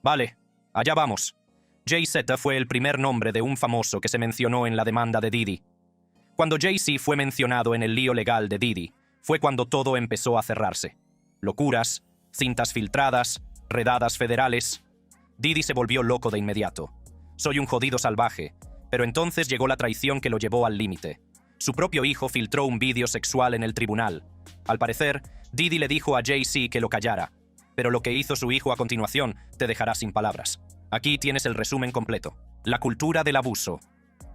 Vale, allá vamos. Jay-Z fue el primer nombre de un famoso que se mencionó en la demanda de Diddy. Cuando Jay-Z fue mencionado en el lío legal de Diddy, fue cuando todo empezó a cerrarse. Locuras, cintas filtradas, redadas federales. Diddy se volvió loco de inmediato. Soy un jodido salvaje, pero entonces llegó la traición que lo llevó al límite. Su propio hijo filtró un vídeo sexual en el tribunal. Al parecer, Diddy le dijo a Jay-Z que lo callara, pero lo que hizo su hijo a continuación te dejará sin palabras. Aquí tienes el resumen completo. La cultura del abuso.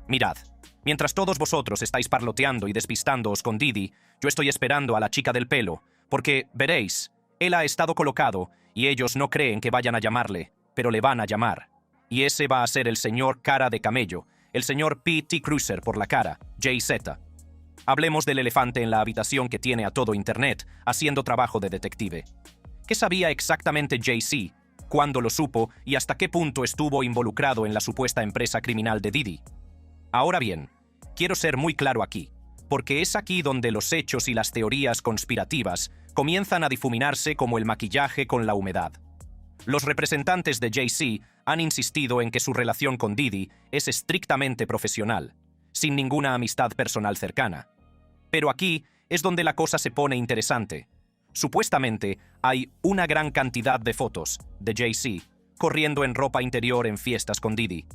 Mirad, mientras todos vosotros estáis parloteando y despistándoos con Diddy, yo estoy esperando a la chica del pelo, porque, veréis, él ha estado colocado y ellos no creen que vayan a llamarle, pero le van a llamar. Y ese va a ser el señor cara de camello, el señor P.T. Cruiser por la cara, Jay-Z. Hablemos del elefante en la habitación que tiene a todo Internet haciendo trabajo de detective. ¿Qué sabía exactamente Jay-Z? ¿Cuándo lo supo y hasta qué punto estuvo involucrado en la supuesta empresa criminal de Diddy? Ahora bien, quiero ser muy claro aquí, porque es aquí donde los hechos y las teorías conspirativas comienzan a difuminarse como el maquillaje con la humedad. Los representantes de Jay-Z han insistido en que su relación con Diddy es estrictamente profesional, sin ninguna amistad personal cercana. Pero aquí es donde la cosa se pone interesante. Supuestamente, hay una gran cantidad de fotos de Jay-Z corriendo en ropa interior en fiestas con Diddy,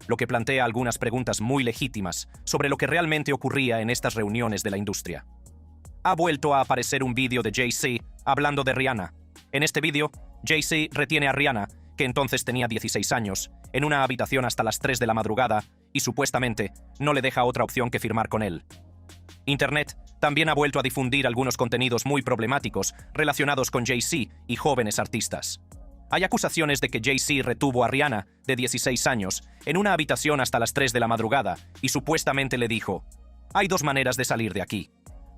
lo que plantea algunas preguntas muy legítimas sobre lo que realmente ocurría en estas reuniones de la industria. Ha vuelto a aparecer un vídeo de Jay-Z hablando de Rihanna. En este vídeo, Jay-Z retiene a Rihanna, que entonces tenía 16 años, en una habitación hasta las 3 de la madrugada y supuestamente no le deja otra opción que firmar con él. Internet también ha vuelto a difundir algunos contenidos muy problemáticos relacionados con Jay-Z y jóvenes artistas. Hay acusaciones de que Jay-Z retuvo a Rihanna, de 16 años, en una habitación hasta las 3 de la madrugada y supuestamente le dijo: «Hay dos maneras de salir de aquí,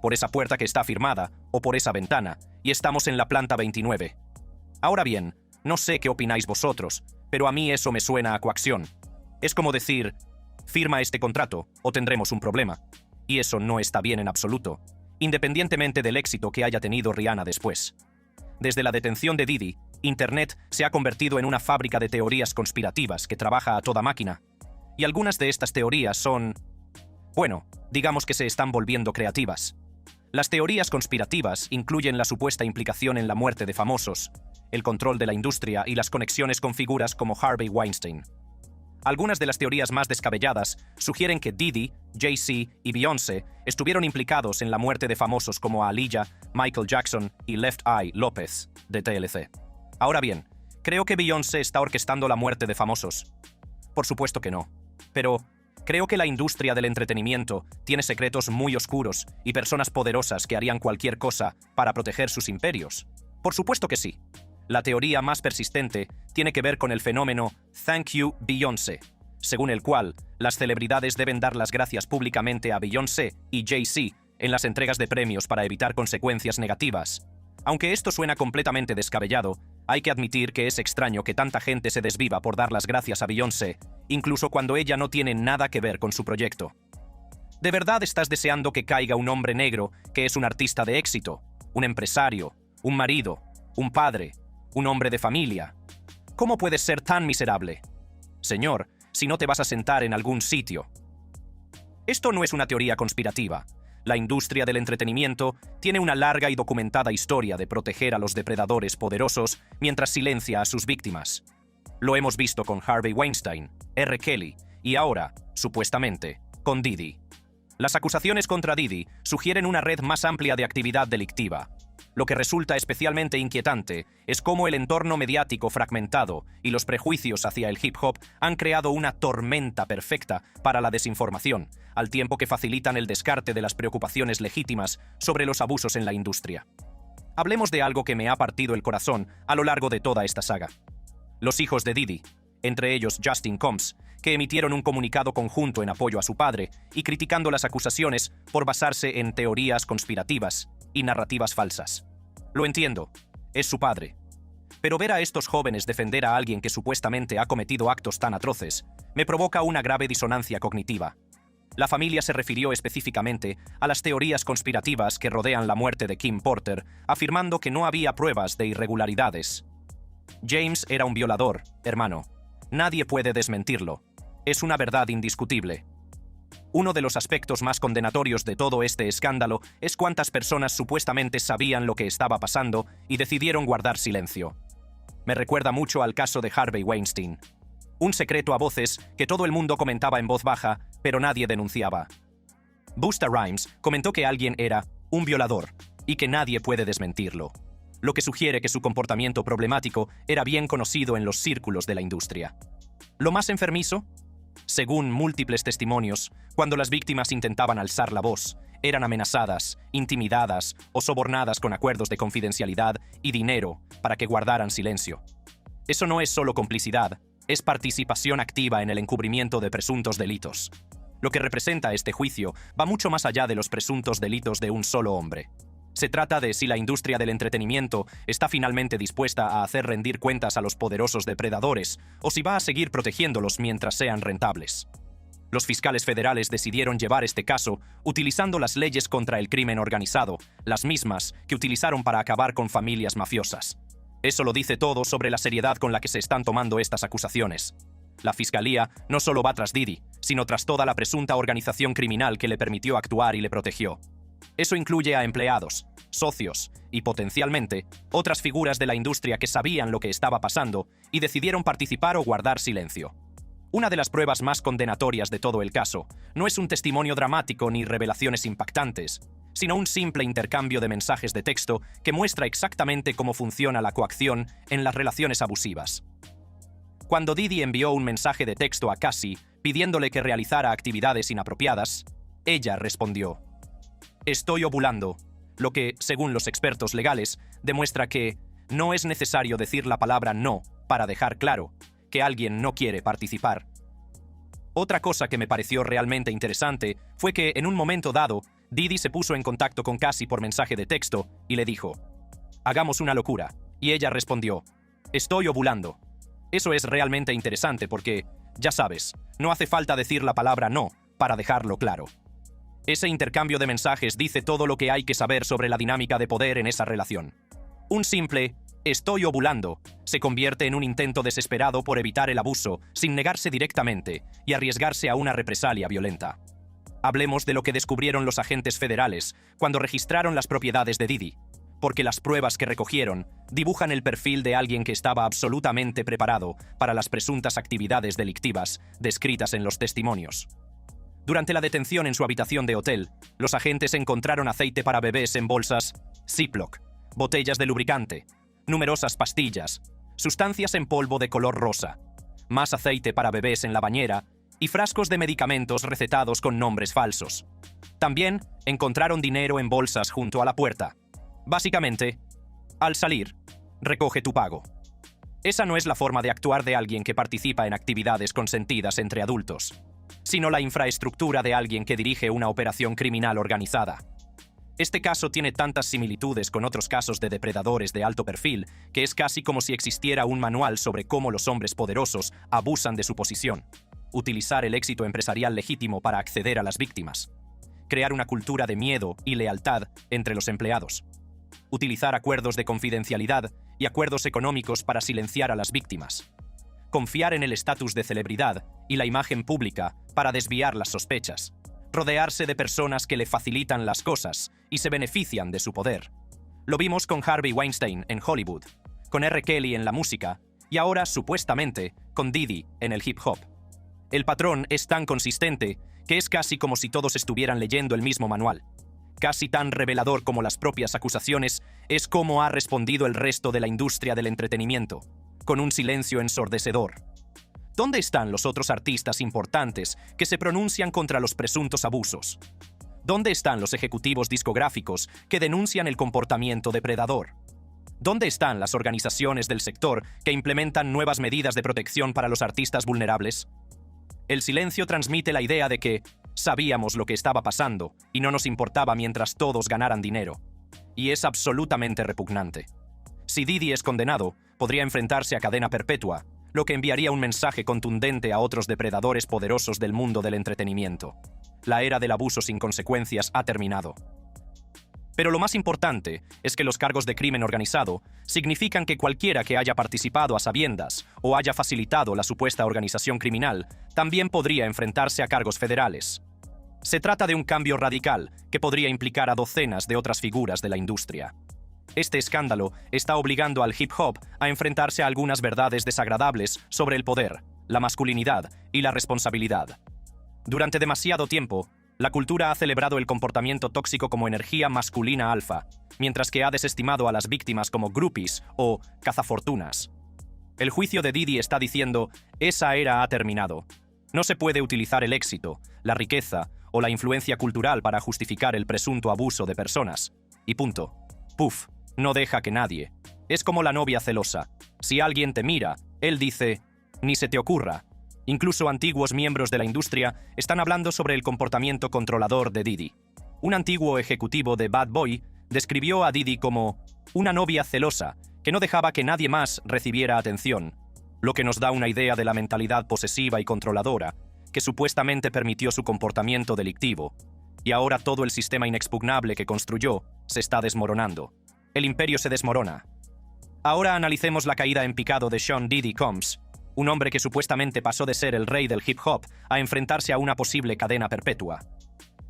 por esa puerta que está firmada o por esa ventana, y estamos en la planta 29». Ahora bien, no sé qué opináis vosotros, pero a mí eso me suena a coacción. Es como decir: «Firma este contrato o tendremos un problema». Y eso no está bien en absoluto, independientemente del éxito que haya tenido Rihanna después. Desde la detención de Diddy, Internet se ha convertido en una fábrica de teorías conspirativas que trabaja a toda máquina. Y algunas de estas teorías son... bueno, digamos que se están volviendo creativas. Las teorías conspirativas incluyen la supuesta implicación en la muerte de famosos, el control de la industria y las conexiones con figuras como Harvey Weinstein. Algunas de las teorías más descabelladas sugieren que Diddy, Jay-Z y Beyoncé estuvieron implicados en la muerte de famosos como Aaliyah, Michael Jackson y Left Eye López, de TLC. Ahora bien, ¿creo que Beyoncé está orquestando la muerte de famosos? Por supuesto que no. Pero creo que la industria del entretenimiento tiene secretos muy oscuros y personas poderosas que harían cualquier cosa para proteger sus imperios. Por supuesto que sí. La teoría más persistente tiene que ver con el fenómeno Thank You Beyoncé, según el cual las celebridades deben dar las gracias públicamente a Beyoncé y Jay-Z en las entregas de premios para evitar consecuencias negativas. Aunque esto suena completamente descabellado, hay que admitir que es extraño que tanta gente se desviva por dar las gracias a Beyoncé, incluso cuando ella no tiene nada que ver con su proyecto. ¿De verdad estás deseando que caiga un hombre negro que es un artista de éxito, un empresario, un marido, un padre, un hombre de familia? ¿Cómo puedes ser tan miserable? Señor, si no te vas a sentar en algún sitio. Esto no es una teoría conspirativa. La industria del entretenimiento tiene una larga y documentada historia de proteger a los depredadores poderosos mientras silencia a sus víctimas. Lo hemos visto con Harvey Weinstein, R. Kelly y ahora, supuestamente, con Diddy. Las acusaciones contra Diddy sugieren una red más amplia de actividad delictiva. Lo que resulta especialmente inquietante es cómo el entorno mediático fragmentado y los prejuicios hacia el hip hop han creado una tormenta perfecta para la desinformación, al tiempo que facilitan el descarte de las preocupaciones legítimas sobre los abusos en la industria. Hablemos de algo que me ha partido el corazón a lo largo de toda esta saga. Los hijos de Diddy, entre ellos Justin Combs, que emitieron un comunicado conjunto en apoyo a su padre y criticando las acusaciones por basarse en teorías conspirativas y narrativas falsas. Lo entiendo, es su padre. Pero ver a estos jóvenes defender a alguien que supuestamente ha cometido actos tan atroces me provoca una grave disonancia cognitiva. La familia se refirió específicamente a las teorías conspirativas que rodean la muerte de Kim Porter, afirmando que no había pruebas de irregularidades. James era un violador, hermano. Nadie puede desmentirlo. Es una verdad indiscutible. Uno de los aspectos más condenatorios de todo este escándalo es cuántas personas supuestamente sabían lo que estaba pasando y decidieron guardar silencio. Me recuerda mucho al caso de Harvey Weinstein. Un secreto a voces que todo el mundo comentaba en voz baja, pero nadie denunciaba. Busta Rhymes comentó que alguien era un violador y que nadie puede desmentirlo, lo que sugiere que su comportamiento problemático era bien conocido en los círculos de la industria. ¿Lo más enfermizo? Según múltiples testimonios, cuando las víctimas intentaban alzar la voz, eran amenazadas, intimidadas o sobornadas con acuerdos de confidencialidad y dinero para que guardaran silencio. Eso no es solo complicidad, es participación activa en el encubrimiento de presuntos delitos. Lo que representa este juicio va mucho más allá de los presuntos delitos de un solo hombre. Se trata de si la industria del entretenimiento está finalmente dispuesta a hacer rendir cuentas a los poderosos depredadores o si va a seguir protegiéndolos mientras sean rentables. Los fiscales federales decidieron llevar este caso utilizando las leyes contra el crimen organizado, las mismas que utilizaron para acabar con familias mafiosas. Eso lo dice todo sobre la seriedad con la que se están tomando estas acusaciones. La fiscalía no solo va tras Diddy, sino tras toda la presunta organización criminal que le permitió actuar y le protegió. Eso incluye a empleados, socios y, potencialmente, otras figuras de la industria que sabían lo que estaba pasando y decidieron participar o guardar silencio. Una de las pruebas más condenatorias de todo el caso no es un testimonio dramático ni revelaciones impactantes, sino un simple intercambio de mensajes de texto que muestra exactamente cómo funciona la coacción en las relaciones abusivas. Cuando Diddy envió un mensaje de texto a Cassie pidiéndole que realizara actividades inapropiadas, ella respondió: "Estoy ovulando", lo que, según los expertos legales, demuestra que no es necesario decir la palabra no para dejar claro que alguien no quiere participar. Otra cosa que me pareció realmente interesante fue que, en un momento dado, Diddy se puso en contacto con Cassie por mensaje de texto y le dijo: "Hagamos una locura", y ella respondió: "Estoy ovulando". Eso es realmente interesante porque, ya sabes, no hace falta decir la palabra no para dejarlo claro. Ese intercambio de mensajes dice todo lo que hay que saber sobre la dinámica de poder en esa relación. Un simple "estoy ovulando" se convierte en un intento desesperado por evitar el abuso sin negarse directamente y arriesgarse a una represalia violenta. Hablemos de lo que descubrieron los agentes federales cuando registraron las propiedades de Diddy, porque las pruebas que recogieron dibujan el perfil de alguien que estaba absolutamente preparado para las presuntas actividades delictivas descritas en los testimonios. Durante la detención en su habitación de hotel, los agentes encontraron aceite para bebés en bolsas Ziploc, botellas de lubricante, numerosas pastillas, sustancias en polvo de color rosa, más aceite para bebés en la bañera y frascos de medicamentos recetados con nombres falsos. También encontraron dinero en bolsas junto a la puerta. Básicamente, al salir, recoge tu pago. Esa no es la forma de actuar de alguien que participa en actividades consentidas entre adultos, sino la infraestructura de alguien que dirige una operación criminal organizada. Este caso tiene tantas similitudes con otros casos de depredadores de alto perfil que es casi como si existiera un manual sobre cómo los hombres poderosos abusan de su posición, utilizar el éxito empresarial legítimo para acceder a las víctimas, crear una cultura de miedo y lealtad entre los empleados, utilizar acuerdos de confidencialidad y acuerdos económicos para silenciar a las víctimas, confiar en el estatus de celebridad y la imagen pública para desviar las sospechas, rodearse de personas que le facilitan las cosas y se benefician de su poder. Lo vimos con Harvey Weinstein en Hollywood, con R. Kelly en la música y ahora, supuestamente, con Diddy en el hip hop. El patrón es tan consistente que es casi como si todos estuvieran leyendo el mismo manual. Casi tan revelador como las propias acusaciones es cómo ha respondido el resto de la industria del entretenimiento, con un silencio ensordecedor. ¿Dónde están los otros artistas importantes que se pronuncian contra los presuntos abusos? ¿Dónde están los ejecutivos discográficos que denuncian el comportamiento depredador? ¿Dónde están las organizaciones del sector que implementan nuevas medidas de protección para los artistas vulnerables? El silencio transmite la idea de que sabíamos lo que estaba pasando y no nos importaba mientras todos ganaran dinero. Y es absolutamente repugnante. Si Diddy es condenado, podría enfrentarse a cadena perpetua, lo que enviaría un mensaje contundente a otros depredadores poderosos del mundo del entretenimiento. La era del abuso sin consecuencias ha terminado. Pero lo más importante es que los cargos de crimen organizado significan que cualquiera que haya participado a sabiendas o haya facilitado la supuesta organización criminal también podría enfrentarse a cargos federales. Se trata de un cambio radical que podría implicar a docenas de otras figuras de la industria. Este escándalo está obligando al hip hop a enfrentarse a algunas verdades desagradables sobre el poder, la masculinidad y la responsabilidad. Durante demasiado tiempo, la cultura ha celebrado el comportamiento tóxico como energía masculina alfa, mientras que ha desestimado a las víctimas como groupies o cazafortunas. El juicio de Diddy está diciendo, esa era ha terminado. No se puede utilizar el éxito, la riqueza o la influencia cultural para justificar el presunto abuso de personas. Y punto. Puff, no deja que nadie. Es como la novia celosa. Si alguien te mira, él dice, ni se te ocurra. Incluso antiguos miembros de la industria están hablando sobre el comportamiento controlador de Diddy. Un antiguo ejecutivo de Bad Boy describió a Diddy como una novia celosa que no dejaba que nadie más recibiera atención, lo que nos da una idea de la mentalidad posesiva y controladora que supuestamente permitió su comportamiento delictivo. Y ahora todo el sistema inexpugnable que construyó se está desmoronando. El imperio se desmorona. Ahora analicemos la caída en picado de Sean Diddy Combs, un hombre que supuestamente pasó de ser el rey del hip hop a enfrentarse a una posible cadena perpetua.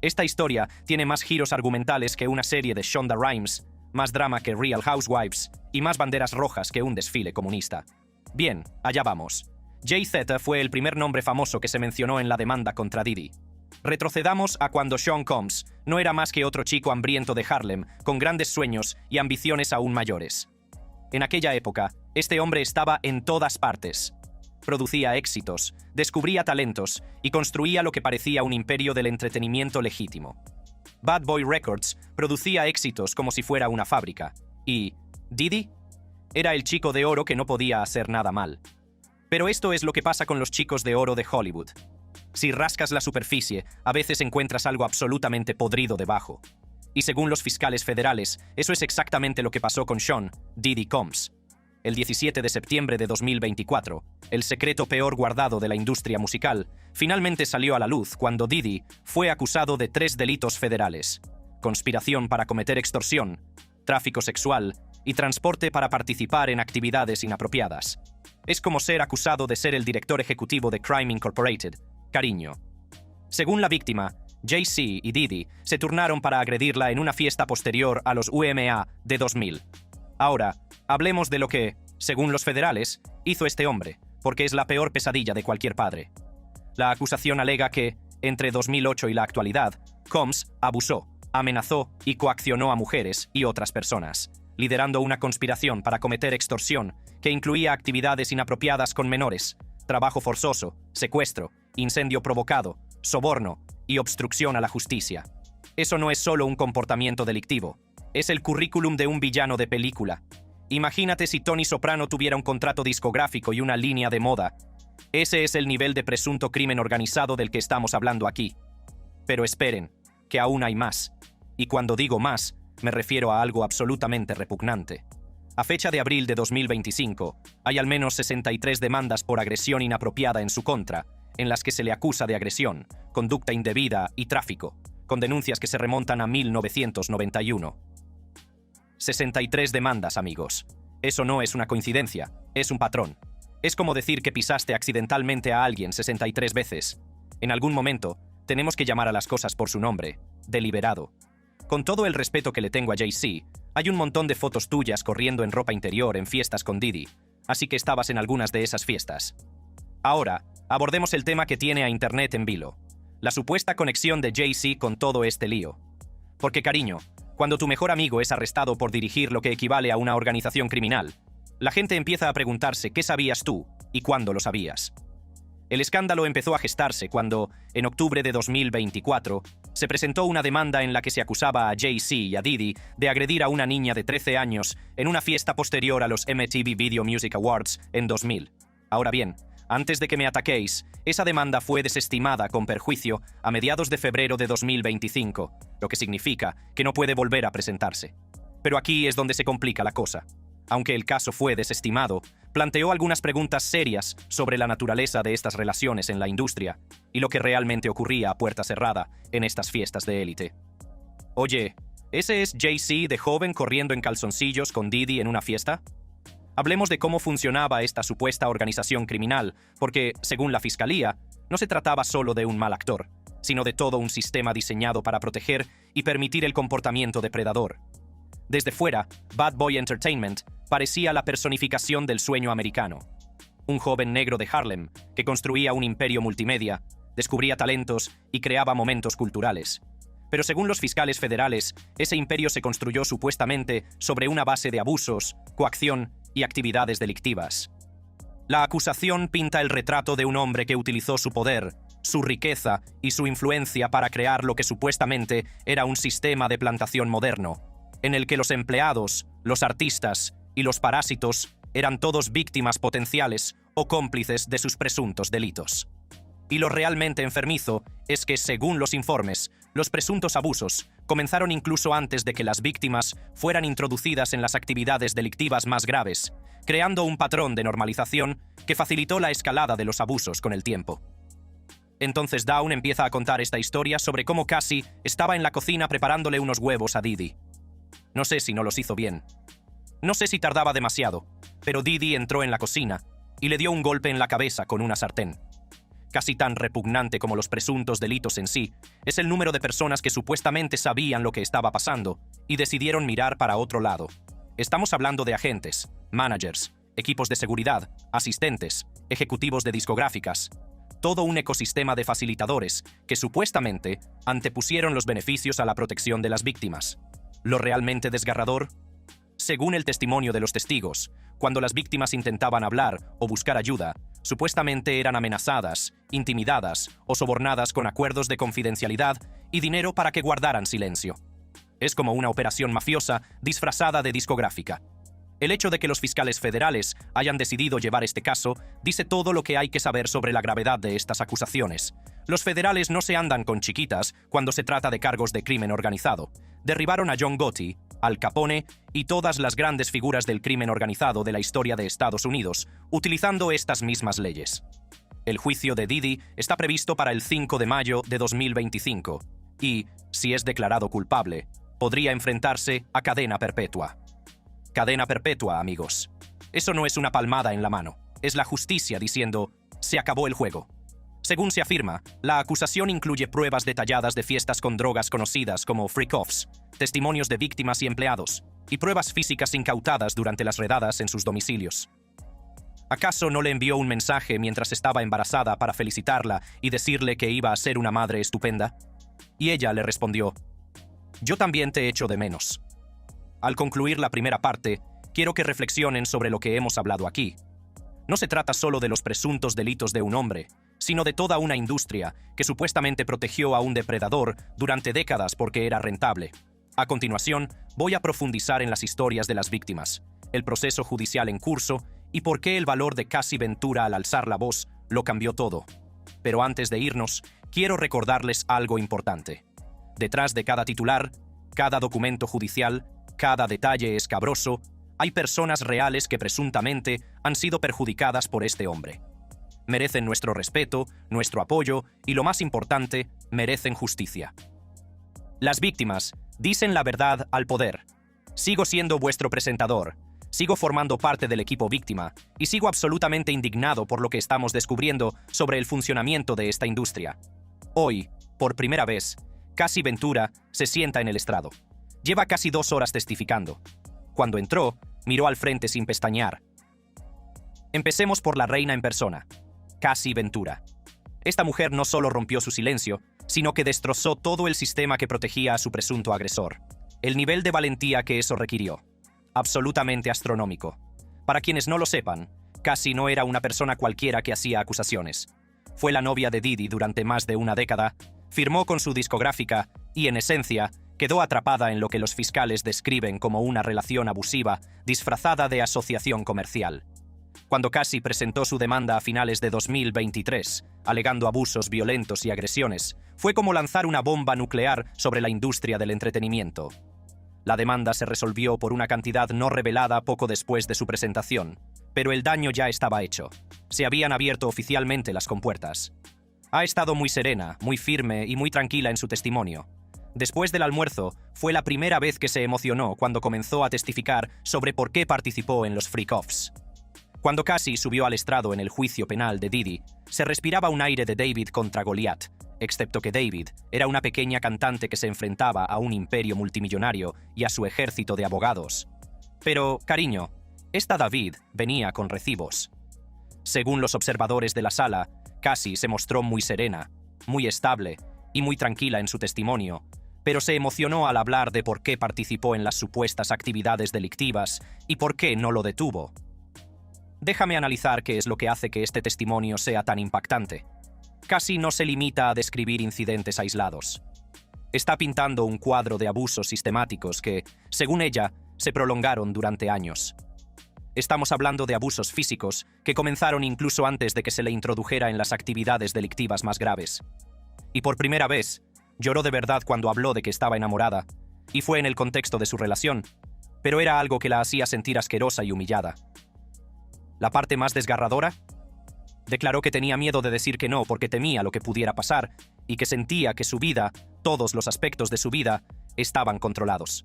Esta historia tiene más giros argumentales que una serie de Shonda Rhimes, más drama que Real Housewives y más banderas rojas que un desfile comunista. Bien, allá vamos. Jay-Z fue el primer nombre famoso que se mencionó en la demanda contra Diddy. Retrocedamos a cuando Sean Combs no era más que otro chico hambriento de Harlem, con grandes sueños y ambiciones aún mayores. En aquella época, este hombre estaba en todas partes. Producía éxitos, descubría talentos y construía lo que parecía un imperio del entretenimiento legítimo. Bad Boy Records producía éxitos como si fuera una fábrica. Y Diddy era el chico de oro que no podía hacer nada mal. Pero esto es lo que pasa con los chicos de oro de Hollywood. Si rascas la superficie, a veces encuentras algo absolutamente podrido debajo. Y según los fiscales federales, eso es exactamente lo que pasó con Sean Diddy Combs. El 17 de septiembre de 2024, el secreto peor guardado de la industria musical finalmente salió a la luz cuando Diddy fue acusado de 3 delitos federales: conspiración para cometer extorsión, tráfico sexual y transporte para participar en actividades inapropiadas. Es como ser acusado de ser el director ejecutivo de Crime Incorporated, cariño. Según la víctima, Jay-Z y Diddy se turnaron para agredirla en una fiesta posterior a los UMA de 2000. Ahora, hablemos de lo que, según los federales, hizo este hombre, porque es la peor pesadilla de cualquier padre. La acusación alega que, entre 2008 y la actualidad, Combs abusó, amenazó y coaccionó a mujeres y otras personas, liderando una conspiración para cometer extorsión que incluía actividades inapropiadas con menores, trabajo forzoso, secuestro, incendio provocado, soborno y obstrucción a la justicia. Eso no es solo un comportamiento delictivo, es el currículum de un villano de película. Imagínate si Tony Soprano tuviera un contrato discográfico y una línea de moda. Ese es el nivel de presunto crimen organizado del que estamos hablando aquí. Pero esperen, que aún hay más. Y cuando digo más, me refiero a algo absolutamente repugnante. A fecha de abril de 2025, hay al menos 63 demandas por agresión inapropiada en su contra, en las que se le acusa de agresión, conducta indebida y tráfico, con denuncias que se remontan a 1991. 63 demandas, amigos. Eso no es una coincidencia, es un patrón. Es como decir que pisaste accidentalmente a alguien 63 veces. En algún momento, tenemos que llamar a las cosas por su nombre, deliberado. Con todo el respeto que le tengo a Jay-Z, hay un montón de fotos tuyas corriendo en ropa interior en fiestas con Diddy, así que estabas en algunas de esas fiestas. Ahora, abordemos el tema que tiene a Internet en vilo, la supuesta conexión de Jay-Z con todo este lío. Porque, cariño, cuando tu mejor amigo es arrestado por dirigir lo que equivale a una organización criminal, la gente empieza a preguntarse qué sabías tú y cuándo lo sabías. El escándalo empezó a gestarse cuando, en octubre de 2024, se presentó una demanda en la que se acusaba a Jay-Z y a Diddy de agredir a una niña de 13 años en una fiesta posterior a los MTV Video Music Awards en 2000. Ahora bien, antes de que me ataquéis, esa demanda fue desestimada con perjuicio a mediados de febrero de 2025, lo que significa que no puede volver a presentarse. Pero aquí es donde se complica la cosa. Aunque el caso fue desestimado, planteó algunas preguntas serias sobre la naturaleza de estas relaciones en la industria y lo que realmente ocurría a puerta cerrada en estas fiestas de élite. Oye, ¿Ese es Jay-Z de joven corriendo en calzoncillos con Diddy en una fiesta? Hablemos de cómo funcionaba esta supuesta organización criminal, porque, según la fiscalía, no se trataba solo de un mal actor, sino de todo un sistema diseñado para proteger y permitir el comportamiento depredador. Desde fuera, Bad Boy Entertainment parecía la personificación del sueño americano. Un joven negro de Harlem que construía un imperio multimedia, descubría talentos y creaba momentos culturales. Pero según los fiscales federales, ese imperio se construyó supuestamente sobre una base de abusos, coacción y actividades delictivas. La acusación pinta el retrato de un hombre que utilizó su poder, su riqueza y su influencia para crear lo que supuestamente era un sistema de plantación moderno, en el que los empleados, los artistas y los parásitos eran todos víctimas potenciales o cómplices de sus presuntos delitos. Y lo realmente enfermizo es que, según los informes, los presuntos abusos comenzaron incluso antes de que las víctimas fueran introducidas en las actividades delictivas más graves, creando un patrón de normalización que facilitó la escalada de los abusos con el tiempo. Entonces Dawn empieza a contar esta historia sobre cómo Cassie estaba en la cocina preparándole unos huevos a Diddy. No sé si no los hizo bien. No sé si tardaba demasiado, pero Diddy entró en la cocina y le dio un golpe en la cabeza con una sartén. Casi tan repugnante como los presuntos delitos en sí, es el número de personas que supuestamente sabían lo que estaba pasando y decidieron mirar para otro lado. Estamos hablando de agentes, managers, equipos de seguridad, asistentes, ejecutivos de discográficas, todo un ecosistema de facilitadores que supuestamente antepusieron los beneficios a la protección de las víctimas. ¿Lo realmente desgarrador? Según el testimonio de los testigos, cuando las víctimas intentaban hablar o buscar ayuda, supuestamente eran amenazadas, intimidadas o sobornadas con acuerdos de confidencialidad y dinero para que guardaran silencio. Es como una operación mafiosa disfrazada de discográfica. El hecho de que los fiscales federales hayan decidido llevar este caso dice todo lo que hay que saber sobre la gravedad de estas acusaciones. Los federales no se andan con chiquitas cuando se trata de cargos de crimen organizado. Derribaron a John Gotti, Al Capone y todas las grandes figuras del crimen organizado de la historia de Estados Unidos, utilizando estas mismas leyes. El juicio de Diddy está previsto para el 5 de mayo de 2025 y, si es declarado culpable, podría enfrentarse a cadena perpetua. Cadena perpetua, amigos. Eso no es una palmada en la mano, es la justicia diciendo, se acabó el juego. Según se afirma, la acusación incluye pruebas detalladas de fiestas con drogas conocidas como freak-offs, testimonios de víctimas y empleados, y pruebas físicas incautadas durante las redadas en sus domicilios. ¿Acaso no le envió un mensaje mientras estaba embarazada para felicitarla y decirle que iba a ser una madre estupenda? Y ella le respondió, «Yo también te echo de menos». Al concluir la primera parte, quiero que reflexionen sobre lo que hemos hablado aquí. No se trata solo de los presuntos delitos de un hombre, sino de toda una industria que supuestamente protegió a un depredador durante décadas porque era rentable. A continuación, voy a profundizar en las historias de las víctimas, el proceso judicial en curso y por qué el valor de Cassie Ventura al alzar la voz lo cambió todo. Pero antes de irnos, quiero recordarles algo importante. Detrás de cada titular, cada documento judicial, cada detalle escabroso, hay personas reales que presuntamente han sido perjudicadas por este hombre. Merecen nuestro respeto, nuestro apoyo y, lo más importante, merecen justicia. Las víctimas dicen la verdad al poder. Sigo siendo vuestro presentador, sigo formando parte del equipo víctima y sigo absolutamente indignado por lo que estamos descubriendo sobre el funcionamiento de esta industria. Hoy, por primera vez, Cassie Ventura se sienta en el estrado. Lleva casi 2 horas testificando. Cuando entró, miró al frente sin pestañear. Empecemos por la reina en persona, Cassie Ventura. Esta mujer no solo rompió su silencio, sino que destrozó todo el sistema que protegía a su presunto agresor. El nivel de valentía que eso requirió. Absolutamente astronómico. Para quienes no lo sepan, Cassie no era una persona cualquiera que hacía acusaciones. Fue la novia de Diddy durante más de una década, firmó con su discográfica y, en esencia, quedó atrapada en lo que los fiscales describen como una relación abusiva disfrazada de asociación comercial. Cuando Cassie presentó su demanda a finales de 2023, alegando abusos violentos y agresiones, fue como lanzar una bomba nuclear sobre la industria del entretenimiento. La demanda se resolvió por una cantidad no revelada poco después de su presentación, pero el daño ya estaba hecho. Se habían abierto oficialmente las compuertas. Ha estado muy serena, muy firme y muy tranquila en su testimonio. Después del almuerzo, fue la primera vez que se emocionó cuando comenzó a testificar sobre por qué participó en los freak-offs. Cuando Cassie subió al estrado en el juicio penal de Diddy, se respiraba un aire de David contra Goliat, excepto que David era una pequeña cantante que se enfrentaba a un imperio multimillonario y a su ejército de abogados. Pero, cariño, esta David venía con recibos. Según los observadores de la sala, Cassie se mostró muy serena, muy estable y muy tranquila en su testimonio, pero se emocionó al hablar de por qué participó en las supuestas actividades delictivas y por qué no lo detuvo. Déjame analizar qué es lo que hace que este testimonio sea tan impactante. Cassie no se limita a describir incidentes aislados. Está pintando un cuadro de abusos sistemáticos que, según ella, se prolongaron durante años. Estamos hablando de abusos físicos que comenzaron incluso antes de que se le introdujera en las actividades delictivas más graves. Y por primera vez, lloró de verdad cuando habló de que estaba enamorada, y fue en el contexto de su relación, pero era algo que la hacía sentir asquerosa y humillada. ¿La parte más desgarradora? Declaró que tenía miedo de decir que no porque temía lo que pudiera pasar y que sentía que su vida, todos los aspectos de su vida, estaban controlados.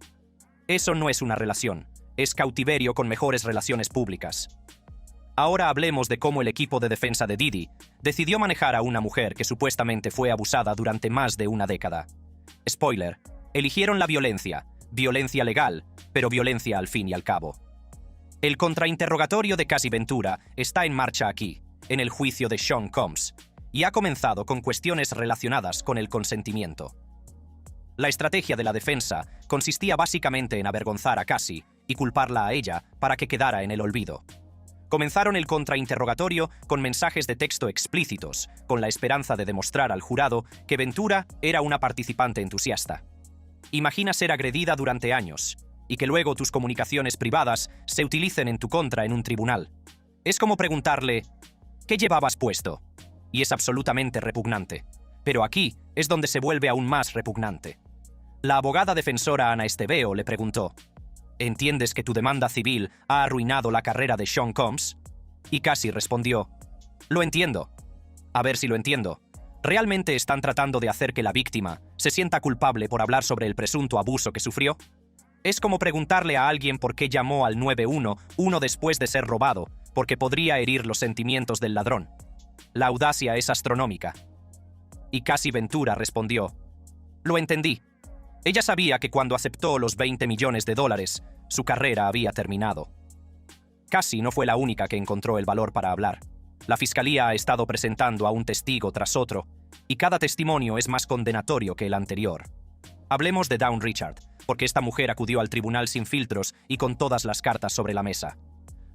Eso no es una relación, es cautiverio con mejores relaciones públicas. Ahora hablemos de cómo el equipo de defensa de Diddy decidió manejar a una mujer que supuestamente fue abusada durante más de una década. Spoiler, eligieron la violencia legal, pero violencia al fin y al cabo. El contrainterrogatorio de Cassie Ventura está en marcha aquí, en el juicio de Sean Combs, y ha comenzado con cuestiones relacionadas con el consentimiento. La estrategia de la defensa consistía básicamente en avergonzar a Cassie y culparla a ella para que quedara en el olvido. Comenzaron el contrainterrogatorio con mensajes de texto explícitos, con la esperanza de demostrar al jurado que Ventura era una participante entusiasta. Imagina ser agredida durante años, y que luego tus comunicaciones privadas se utilicen en tu contra en un tribunal. Es como preguntarle, ¿qué llevabas puesto? Y es absolutamente repugnante. Pero aquí es donde se vuelve aún más repugnante. La abogada defensora Ana Esteveo le preguntó, ¿entiendes que tu demanda civil ha arruinado la carrera de Sean Combs? Y Cassie respondió, lo entiendo. A ver si lo entiendo. ¿Realmente están tratando de hacer que la víctima se sienta culpable por hablar sobre el presunto abuso que sufrió? Es como preguntarle a alguien por qué llamó al 911 después de ser robado, porque podría herir los sentimientos del ladrón. La audacia es astronómica. Y Cassie Ventura respondió, lo entendí. Ella sabía que cuando aceptó los $20 millones, su carrera había terminado. Cassie no fue la única que encontró el valor para hablar. La fiscalía ha estado presentando a un testigo tras otro, y cada testimonio es más condenatorio que el anterior. Hablemos de Dawn Richard, porque esta mujer acudió al tribunal sin filtros y con todas las cartas sobre la mesa.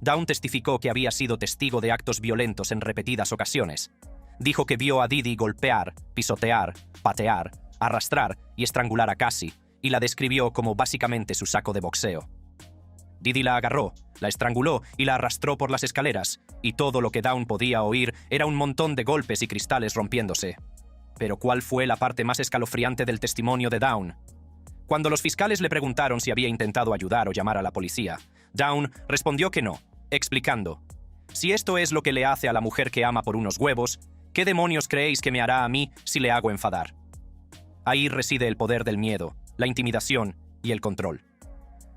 Dawn testificó que había sido testigo de actos violentos en repetidas ocasiones. Dijo que vio a Diddy golpear, pisotear, patear, arrastrar y estrangular a Cassie, y la describió como básicamente su saco de boxeo. Diddy la agarró, la estranguló y la arrastró por las escaleras, y todo lo que Dawn podía oír era un montón de golpes y cristales rompiéndose. Pero ¿cuál fue la parte más escalofriante del testimonio de Dawn? Cuando los fiscales le preguntaron si había intentado ayudar o llamar a la policía, Dawn respondió que no, explicando, si esto es lo que le hace a la mujer que ama por unos huevos, ¿qué demonios creéis que me hará a mí si le hago enfadar? Ahí reside el poder del miedo, la intimidación y el control.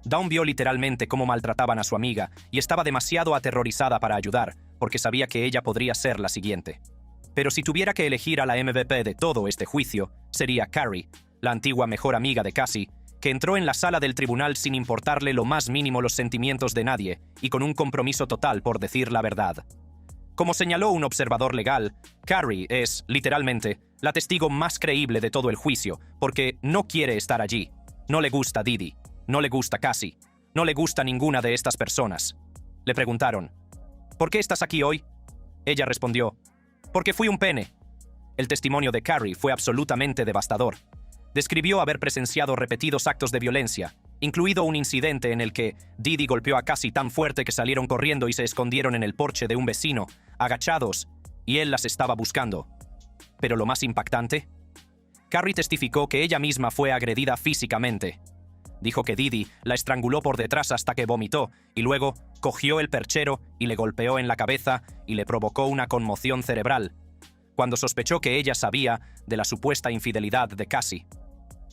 Dawn vio literalmente cómo maltrataban a su amiga y estaba demasiado aterrorizada para ayudar, porque sabía que ella podría ser la siguiente. Pero si tuviera que elegir a la MVP de todo este juicio, sería Carrie, la antigua mejor amiga de Cassie, que entró en la sala del tribunal sin importarle lo más mínimo los sentimientos de nadie y con un compromiso total por decir la verdad. Como señaló un observador legal, Carrie es, literalmente, la testigo más creíble de todo el juicio, porque no quiere estar allí. No le gusta Diddy, no le gusta Cassie, no le gusta ninguna de estas personas. Le preguntaron, ¿por qué estás aquí hoy? Ella respondió, porque fui un pene. El testimonio de Carrie fue absolutamente devastador. Describió haber presenciado repetidos actos de violencia, incluido un incidente en el que Diddy golpeó a Cassie tan fuerte que salieron corriendo y se escondieron en el porche de un vecino, agachados, y él las estaba buscando. Pero lo más impactante, Carrie testificó que ella misma fue agredida físicamente. Dijo que Diddy la estranguló por detrás hasta que vomitó y luego cogió el perchero y le golpeó en la cabeza y le provocó una conmoción cerebral, cuando sospechó que ella sabía de la supuesta infidelidad de Cassie.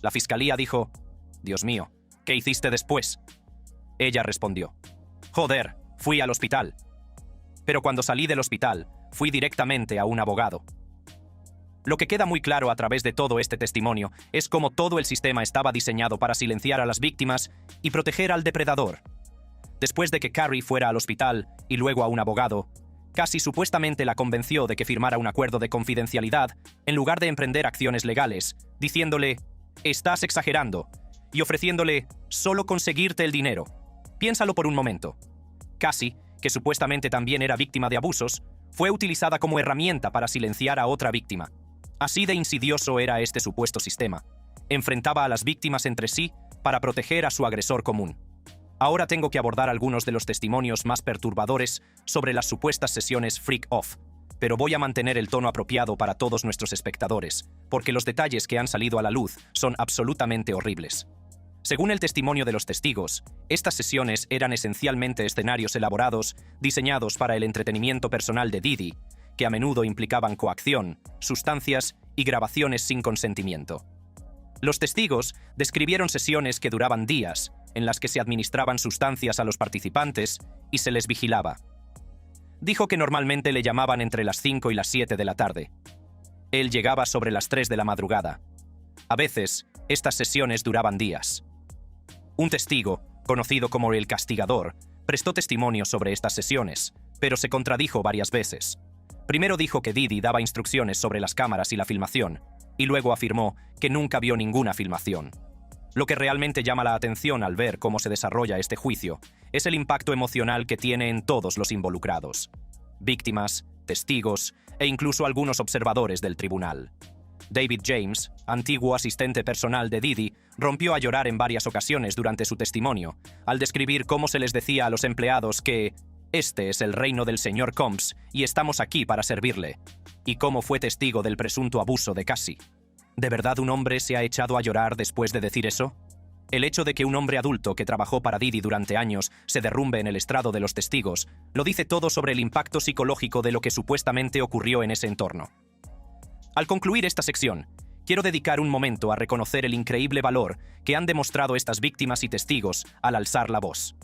La fiscalía dijo: «Dios mío, ¿qué hiciste después?». Ella respondió: «Joder, fui al hospital. Pero cuando salí del hospital, fui directamente a un abogado». Lo que queda muy claro a través de todo este testimonio es cómo todo el sistema estaba diseñado para silenciar a las víctimas y proteger al depredador. Después de que Carrie fuera al hospital y luego a un abogado, Cassie supuestamente la convenció de que firmara un acuerdo de confidencialidad en lugar de emprender acciones legales, diciéndole: «Estás exagerando», y ofreciéndole solo conseguirte el dinero. Piénsalo por un momento. Cassie, que supuestamente también era víctima de abusos, fue utilizada como herramienta para silenciar a otra víctima. Así de insidioso era este supuesto sistema. Enfrentaba a las víctimas entre sí para proteger a su agresor común. Ahora tengo que abordar algunos de los testimonios más perturbadores sobre las supuestas sesiones freak off, pero voy a mantener el tono apropiado para todos nuestros espectadores, porque los detalles que han salido a la luz son absolutamente horribles. Según el testimonio de los testigos, estas sesiones eran esencialmente escenarios elaborados, diseñados para el entretenimiento personal de Didi, que a menudo implicaban coacción, sustancias y grabaciones sin consentimiento. Los testigos describieron sesiones que duraban días, en las que se administraban sustancias a los participantes y se les vigilaba. Dijo que normalmente le llamaban entre las 5 y las 7 de la tarde. Él llegaba sobre las 3 de la madrugada. A veces, estas sesiones duraban días. Un testigo, conocido como el castigador, prestó testimonio sobre estas sesiones, pero se contradijo varias veces. Primero dijo que Didi daba instrucciones sobre las cámaras y la filmación, y luego afirmó que nunca vio ninguna filmación. Lo que realmente llama la atención al ver cómo se desarrolla este juicio es el impacto emocional que tiene en todos los involucrados: víctimas, testigos e incluso algunos observadores del tribunal. David James, antiguo asistente personal de Didi, rompió a llorar en varias ocasiones durante su testimonio, al describir cómo se les decía a los empleados que «Este es el reino del señor Combs y estamos aquí para servirle», y cómo fue testigo del presunto abuso de Cassie. ¿De verdad un hombre se ha echado a llorar después de decir eso? El hecho de que un hombre adulto que trabajó para Didi durante años se derrumbe en el estrado de los testigos lo dice todo sobre el impacto psicológico de lo que supuestamente ocurrió en ese entorno. Al concluir esta sección, quiero dedicar un momento a reconocer el increíble valor que han demostrado estas víctimas y testigos al alzar la voz.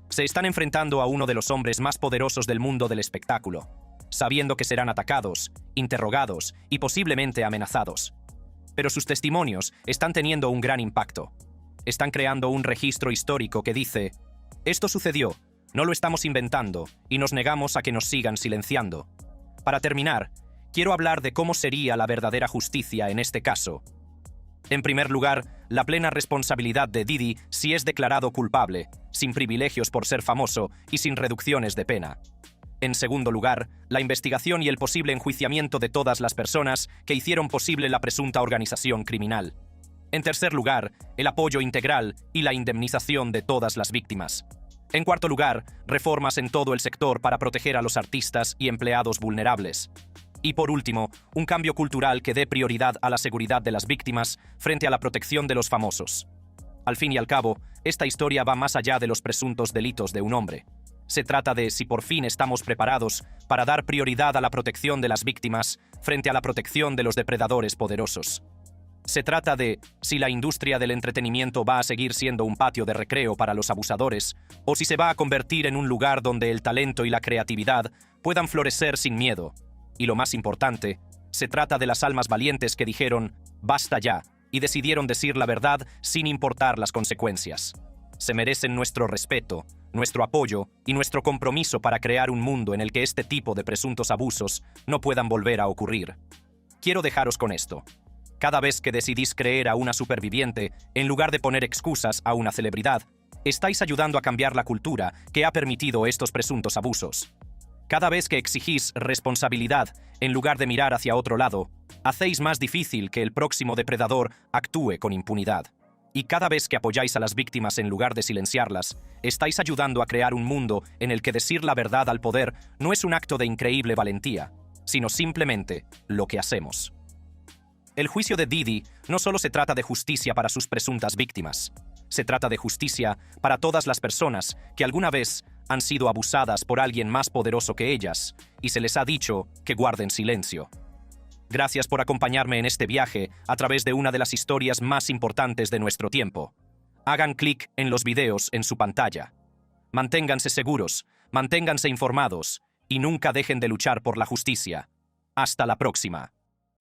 Se están enfrentando a uno de los hombres más poderosos del mundo del espectáculo, sabiendo que serán atacados, interrogados y posiblemente amenazados. Pero sus testimonios están teniendo un gran impacto. Están creando un registro histórico que dice: «Esto sucedió, no lo estamos inventando y nos negamos a que nos sigan silenciando». Para terminar, quiero hablar de cómo sería la verdadera justicia en este caso. En primer lugar, la plena responsabilidad de Didi si es declarado culpable, sin privilegios por ser famoso y sin reducciones de pena. En segundo lugar, la investigación y el posible enjuiciamiento de todas las personas que hicieron posible la presunta organización criminal. En tercer lugar, el apoyo integral y la indemnización de todas las víctimas. En cuarto lugar, reformas en todo el sector para proteger a los artistas y empleados vulnerables. Y por último, un cambio cultural que dé prioridad a la seguridad de las víctimas frente a la protección de los famosos. Al fin y al cabo, esta historia va más allá de los presuntos delitos de un hombre. Se trata de si por fin estamos preparados para dar prioridad a la protección de las víctimas frente a la protección de los depredadores poderosos. Se trata de si la industria del entretenimiento va a seguir siendo un patio de recreo para los abusadores, o si se va a convertir en un lugar donde el talento y la creatividad puedan florecer sin miedo. Y lo más importante, se trata de las almas valientes que dijeron «basta ya» y decidieron decir la verdad sin importar las consecuencias. Se merecen nuestro respeto, nuestro apoyo y nuestro compromiso para crear un mundo en el que este tipo de presuntos abusos no puedan volver a ocurrir. Quiero dejaros con esto. Cada vez que decidís creer a una superviviente, en lugar de poner excusas a una celebridad, estáis ayudando a cambiar la cultura que ha permitido estos presuntos abusos. Cada vez que exigís responsabilidad en lugar de mirar hacia otro lado, hacéis más difícil que el próximo depredador actúe con impunidad. Y cada vez que apoyáis a las víctimas en lugar de silenciarlas, estáis ayudando a crear un mundo en el que decir la verdad al poder no es un acto de increíble valentía, sino simplemente lo que hacemos. El juicio de Didi no solo se trata de justicia para sus presuntas víctimas, se trata de justicia para todas las personas que alguna vez han sido abusadas por alguien más poderoso que ellas y se les ha dicho que guarden silencio. Gracias por acompañarme en este viaje a través de una de las historias más importantes de nuestro tiempo. Hagan clic en los videos en su pantalla. Manténganse seguros, manténganse informados y nunca dejen de luchar por la justicia. Hasta la próxima.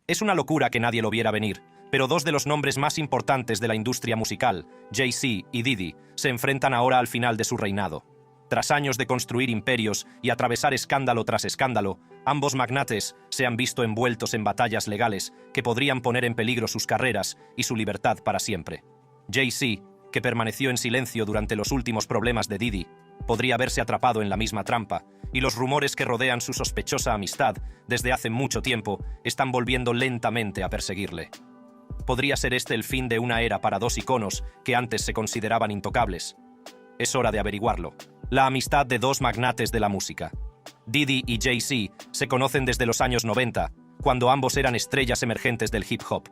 Es una locura que nadie lo viera venir, pero dos de los nombres más importantes de la industria musical, Jay-Z y Diddy, se enfrentan ahora al final de su reinado. Tras años de construir imperios y atravesar escándalo tras escándalo, ambos magnates se han visto envueltos en batallas legales que podrían poner en peligro sus carreras y su libertad para siempre. Jay-Z, que permaneció en silencio durante los últimos problemas de Diddy, podría haberse atrapado en la misma trampa, y los rumores que rodean su sospechosa amistad desde hace mucho tiempo están volviendo lentamente a perseguirle. ¿Podría ser este el fin de una era para dos iconos que antes se consideraban intocables? Es hora de averiguarlo. La amistad de dos magnates de la música. Diddy y Jay-Z se conocen desde los años 90, cuando ambos eran estrellas emergentes del hip hop.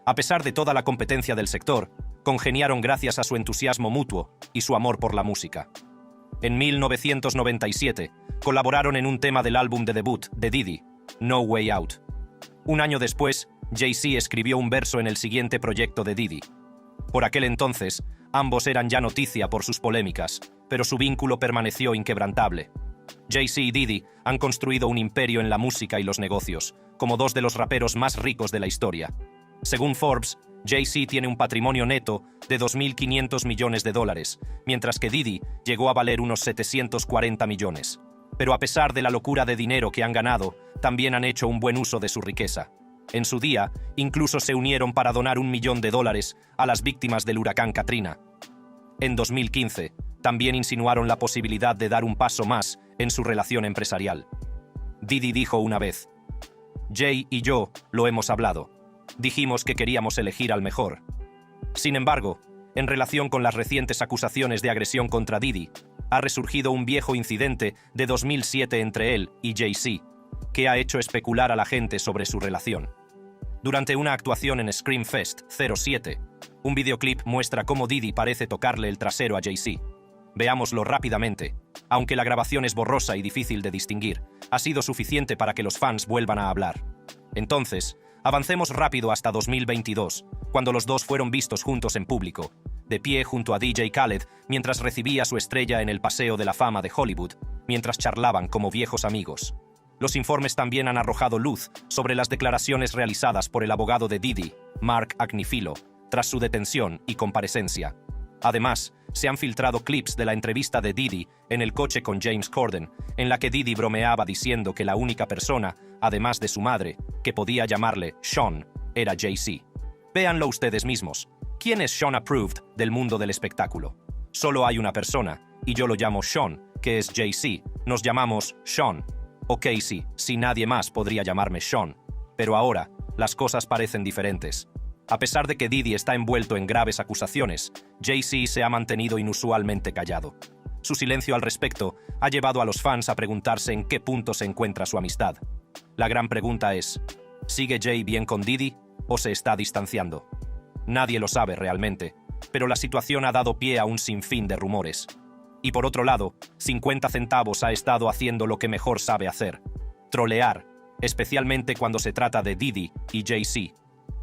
A pesar de toda la competencia del sector, congeniaron gracias a su entusiasmo mutuo y su amor por la música. En 1997, colaboraron en un tema del álbum de debut de Diddy, No Way Out. Un año después, Jay-Z escribió un verso en el siguiente proyecto de Diddy. Por aquel entonces, ambos eran ya noticia por sus polémicas, pero su vínculo permaneció inquebrantable. Jay-Z y Diddy han construido un imperio en la música y los negocios, como dos de los raperos más ricos de la historia. Según Forbes, Jay-Z tiene un patrimonio neto de 2.500 millones de dólares, mientras que Diddy llegó a valer unos 740 millones. Pero a pesar de la locura de dinero que han ganado, también han hecho un buen uso de su riqueza. En su día, incluso se unieron para donar $1 millón a las víctimas del huracán Katrina. En 2015, también insinuaron la posibilidad de dar un paso más en su relación empresarial. Diddy dijo una vez: "Jay y yo lo hemos hablado. Dijimos que queríamos elegir al mejor". Sin embargo, en relación con las recientes acusaciones de agresión contra Diddy, ha resurgido un viejo incidente de 2007 entre él y Jay-Z, que ha hecho especular a la gente sobre su relación. Durante una actuación en Screamfest 07, un videoclip muestra cómo Diddy parece tocarle el trasero a Jay-Z. Veámoslo rápidamente. Aunque la grabación es borrosa y difícil de distinguir, ha sido suficiente para que los fans vuelvan a hablar. Entonces, avancemos rápido hasta 2022, cuando los dos fueron vistos juntos en público, de pie junto a DJ Khaled mientras recibía su estrella en el Paseo de la Fama de Hollywood, mientras charlaban como viejos amigos. Los informes también han arrojado luz sobre las declaraciones realizadas por el abogado de Diddy, Mark Agnifilo, tras su detención y comparecencia. Además, se han filtrado clips de la entrevista de Diddy en el coche con James Corden, en la que Diddy bromeaba diciendo que la única persona, además de su madre, que podía llamarle Sean, era Jay-Z. Véanlo ustedes mismos. ¿Quién es Sean Approved del mundo del espectáculo? Solo hay una persona, y yo lo llamo Sean, que es Jay-Z. Nos llamamos Sean. O Casey, si nadie más podría llamarme Sean. Pero ahora, las cosas parecen diferentes. A pesar de que Diddy está envuelto en graves acusaciones, Jay-Z se ha mantenido inusualmente callado. Su silencio al respecto ha llevado a los fans a preguntarse en qué punto se encuentra su amistad. La gran pregunta es: ¿sigue Jay bien con Diddy o se está distanciando? Nadie lo sabe realmente, pero la situación ha dado pie a un sinfín de rumores. Y por otro lado, 50 Centavos ha estado haciendo lo que mejor sabe hacer: trolear, especialmente cuando se trata de Diddy y Jay-Z.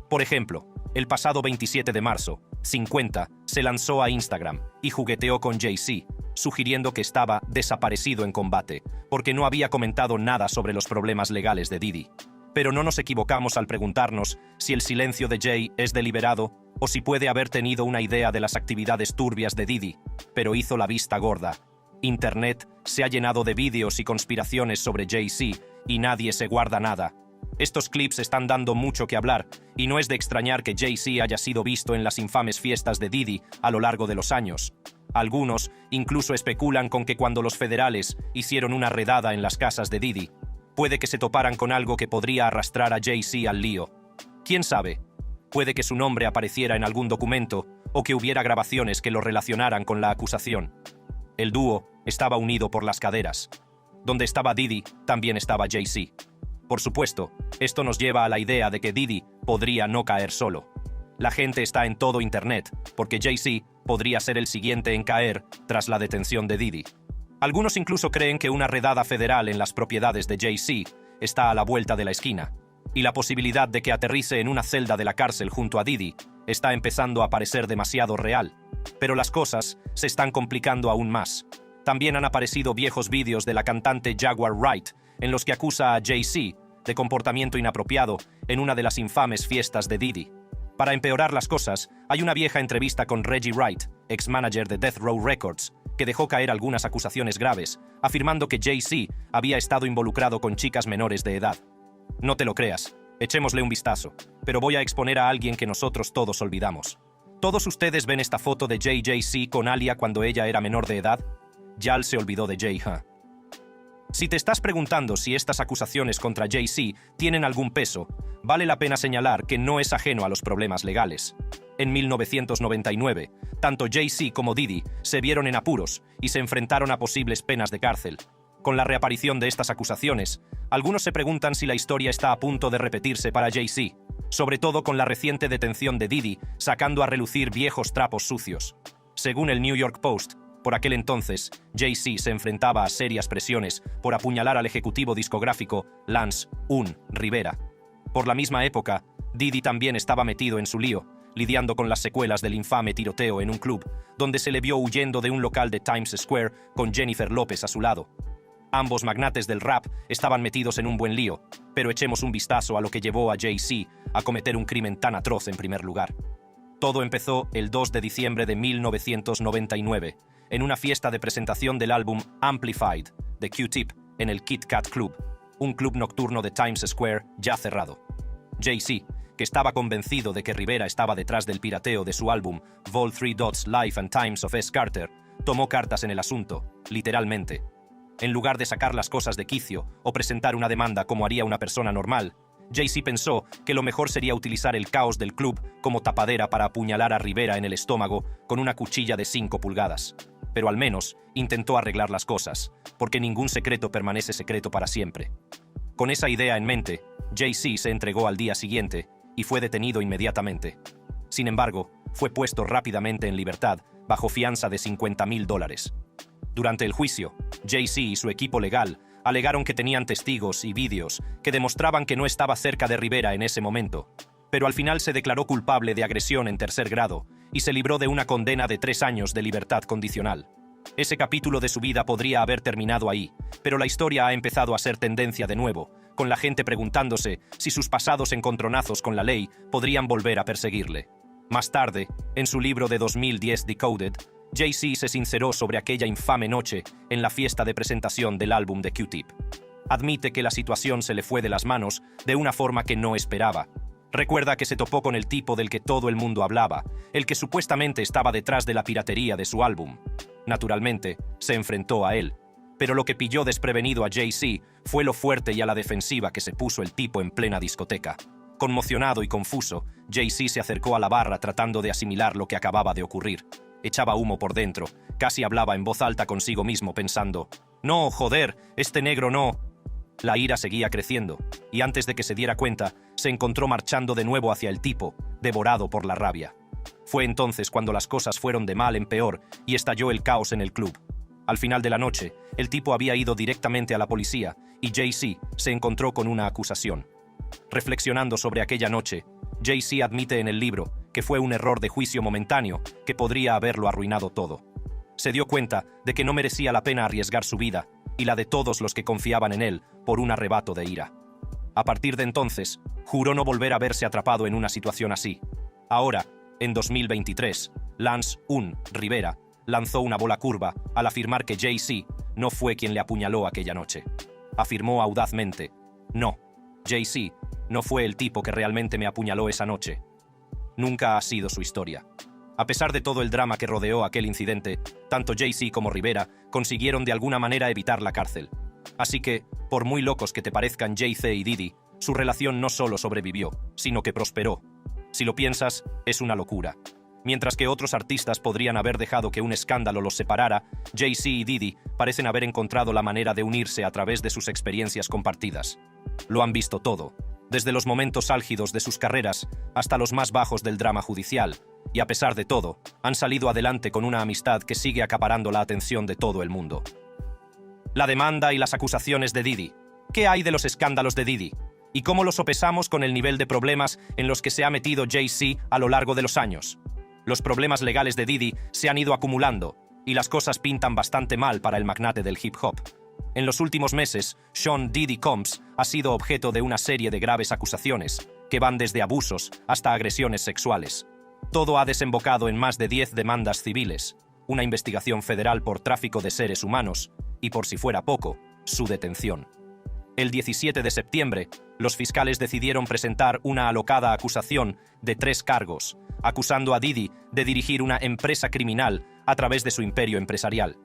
Por ejemplo, el pasado 27 de marzo, 50 se lanzó a Instagram y jugueteó con Jay-Z, sugiriendo que estaba desaparecido en combate, porque no había comentado nada sobre los problemas legales de Diddy. Pero no nos equivocamos al preguntarnos si el silencio de Jay es deliberado o si puede haber tenido una idea de las actividades turbias de Diddy, pero hizo la vista gorda. Internet se ha llenado de vídeos y conspiraciones sobre Jay-Z y nadie se guarda nada. Estos clips están dando mucho que hablar, y no es de extrañar que Jay-Z haya sido visto en las infames fiestas de Diddy a lo largo de los años. Algunos incluso especulan con que cuando los federales hicieron una redada en las casas de Diddy, puede que se toparan con algo que podría arrastrar a Jay-Z al lío. ¿Quién sabe? Puede que su nombre apareciera en algún documento o que hubiera grabaciones que lo relacionaran con la acusación. El dúo estaba unido por las caderas. Donde estaba Diddy, también estaba Jay-Z. Por supuesto, esto nos lleva a la idea de que Diddy podría no caer solo. La gente está en todo Internet, porque Jay-Z podría ser el siguiente en caer tras la detención de Diddy. Algunos incluso creen que una redada federal en las propiedades de Jay-Z está a la vuelta de la esquina. y la posibilidad de que aterrice en una celda de la cárcel junto a Diddy está empezando a parecer demasiado real. Pero las cosas se están complicando aún más. También han aparecido viejos vídeos de la cantante Jaguar Wright en los que acusa a Jay-Z de comportamiento inapropiado en una de las infames fiestas de Diddy. Para empeorar las cosas, hay una vieja entrevista con Reggie Wright, ex-manager de Death Row Records, que dejó caer algunas acusaciones graves, afirmando que Jay-Z había estado involucrado con chicas menores de edad. No te lo creas, echémosle un vistazo, pero voy a exponer a alguien que nosotros todos olvidamos. ¿Todos ustedes ven esta foto de Jay-Z con Alia cuando ella era menor de edad? Yal se olvidó de Jay-Z. Si te estás preguntando si estas acusaciones contra Jay-Z tienen algún peso, vale la pena señalar que no es ajeno a los problemas legales. En 1999, tanto Jay-Z como Diddy se vieron en apuros y se enfrentaron a posibles penas de cárcel. Con la reaparición de estas acusaciones, algunos se preguntan si la historia está a punto de repetirse para Jay-Z, sobre todo con la reciente detención de Diddy sacando a relucir viejos trapos sucios. Según el New York Post, por aquel entonces, Jay-Z se enfrentaba a serias presiones por apuñalar al ejecutivo discográfico Lance Rivera. Por la misma época, Diddy también estaba metido en su lío, lidiando con las secuelas del infame tiroteo en un club, donde se le vio huyendo de un local de Times Square con Jennifer López a su lado. Ambos magnates del rap estaban metidos en un buen lío, pero echemos un vistazo a lo que llevó a Jay-Z a cometer un crimen tan atroz en primer lugar. Todo empezó el 2 de diciembre de 1999, en una fiesta de presentación del álbum Amplified de Q-Tip en el Kit Kat Club, un club nocturno de Times Square ya cerrado. Jay-Z, que estaba convencido de que Rivera estaba detrás del pirateo de su álbum Vol 3 Dots Life and Times of S. Carter, tomó cartas en el asunto, literalmente. En lugar de sacar las cosas de quicio o presentar una demanda como haría una persona normal, Jay-Z pensó que lo mejor sería utilizar el caos del club como tapadera para apuñalar a Rivera en el estómago con una cuchilla de 5 pulgadas. Pero al menos intentó arreglar las cosas, porque ningún secreto permanece secreto para siempre. Con esa idea en mente, Jay-Z se entregó al día siguiente y fue detenido inmediatamente. Sin embargo, fue puesto rápidamente en libertad bajo fianza de $50,000. Durante el juicio, Jay-Z y su equipo legal alegaron que tenían testigos y vídeos que demostraban que no estaba cerca de Rivera en ese momento, pero al final se declaró culpable de agresión en tercer grado y se libró de una condena de 3 años de libertad condicional. Ese capítulo de su vida podría haber terminado ahí, pero la historia ha empezado a ser tendencia de nuevo, con la gente preguntándose si sus pasados encontronazos con la ley podrían volver a perseguirle. Más tarde, en su libro de 2010 Decoded, Jay-Z se sinceró sobre aquella infame noche en la fiesta de presentación del álbum de Q-Tip. Admite que la situación se le fue de las manos de una forma que no esperaba. Recuerda que se topó con el tipo del que todo el mundo hablaba, el que supuestamente estaba detrás de la piratería de su álbum. Naturalmente, se enfrentó a él. Pero lo que pilló desprevenido a Jay-Z fue lo fuerte y a la defensiva que se puso el tipo en plena discoteca. Conmocionado y confuso, Jay-Z se acercó a la barra tratando de asimilar lo que acababa de ocurrir. Echaba humo por dentro, casi hablaba en voz alta consigo mismo pensando: «No, joder, este negro no». La ira seguía creciendo, y antes de que se diera cuenta, se encontró marchando de nuevo hacia el tipo, devorado por la rabia. Fue entonces cuando las cosas fueron de mal en peor y estalló el caos en el club. Al final de la noche, el tipo había ido directamente a la policía y Jay-Z se encontró con una acusación. Reflexionando sobre aquella noche, Jay-Z admite en el libro que fue un error de juicio momentáneo que podría haberlo arruinado todo. Se dio cuenta de que no merecía la pena arriesgar su vida y la de todos los que confiaban en él por un arrebato de ira. A partir de entonces, juró no volver a verse atrapado en una situación así. Ahora, en 2023, Lance Rivera lanzó una bola curva al afirmar que Jay-Z no fue quien le apuñaló aquella noche. Afirmó audazmente: «No, Jay-Z no fue el tipo que realmente me apuñaló esa noche». Nunca ha sido su historia. A pesar de todo el drama que rodeó aquel incidente, tanto Jay-Z como Rivera consiguieron de alguna manera evitar la cárcel. Así que, por muy locos que te parezcan Jay-Z y Diddy, su relación no solo sobrevivió, sino que prosperó. Si lo piensas, es una locura. Mientras que otros artistas podrían haber dejado que un escándalo los separara, Jay-Z y Diddy parecen haber encontrado la manera de unirse a través de sus experiencias compartidas. Lo han visto todo, desde los momentos álgidos de sus carreras hasta los más bajos del drama judicial, y a pesar de todo, han salido adelante con una amistad que sigue acaparando la atención de todo el mundo. La demanda y las acusaciones de Diddy. ¿Qué hay de los escándalos de Diddy? ¿Y cómo lo sopesamos con el nivel de problemas en los que se ha metido Jay-Z a lo largo de los años? Los problemas legales de Diddy se han ido acumulando, y las cosas pintan bastante mal para el magnate del hip hop. En los últimos meses, Sean Diddy Combs ha sido objeto de una serie de graves acusaciones, que van desde abusos hasta agresiones sexuales. Todo ha desembocado en más de 10 demandas civiles, una investigación federal por tráfico de seres humanos y, por si fuera poco, su detención. El 17 de septiembre, los fiscales decidieron presentar una alocada acusación de 3 cargos, acusando a Diddy de dirigir una empresa criminal a través de su imperio empresarial.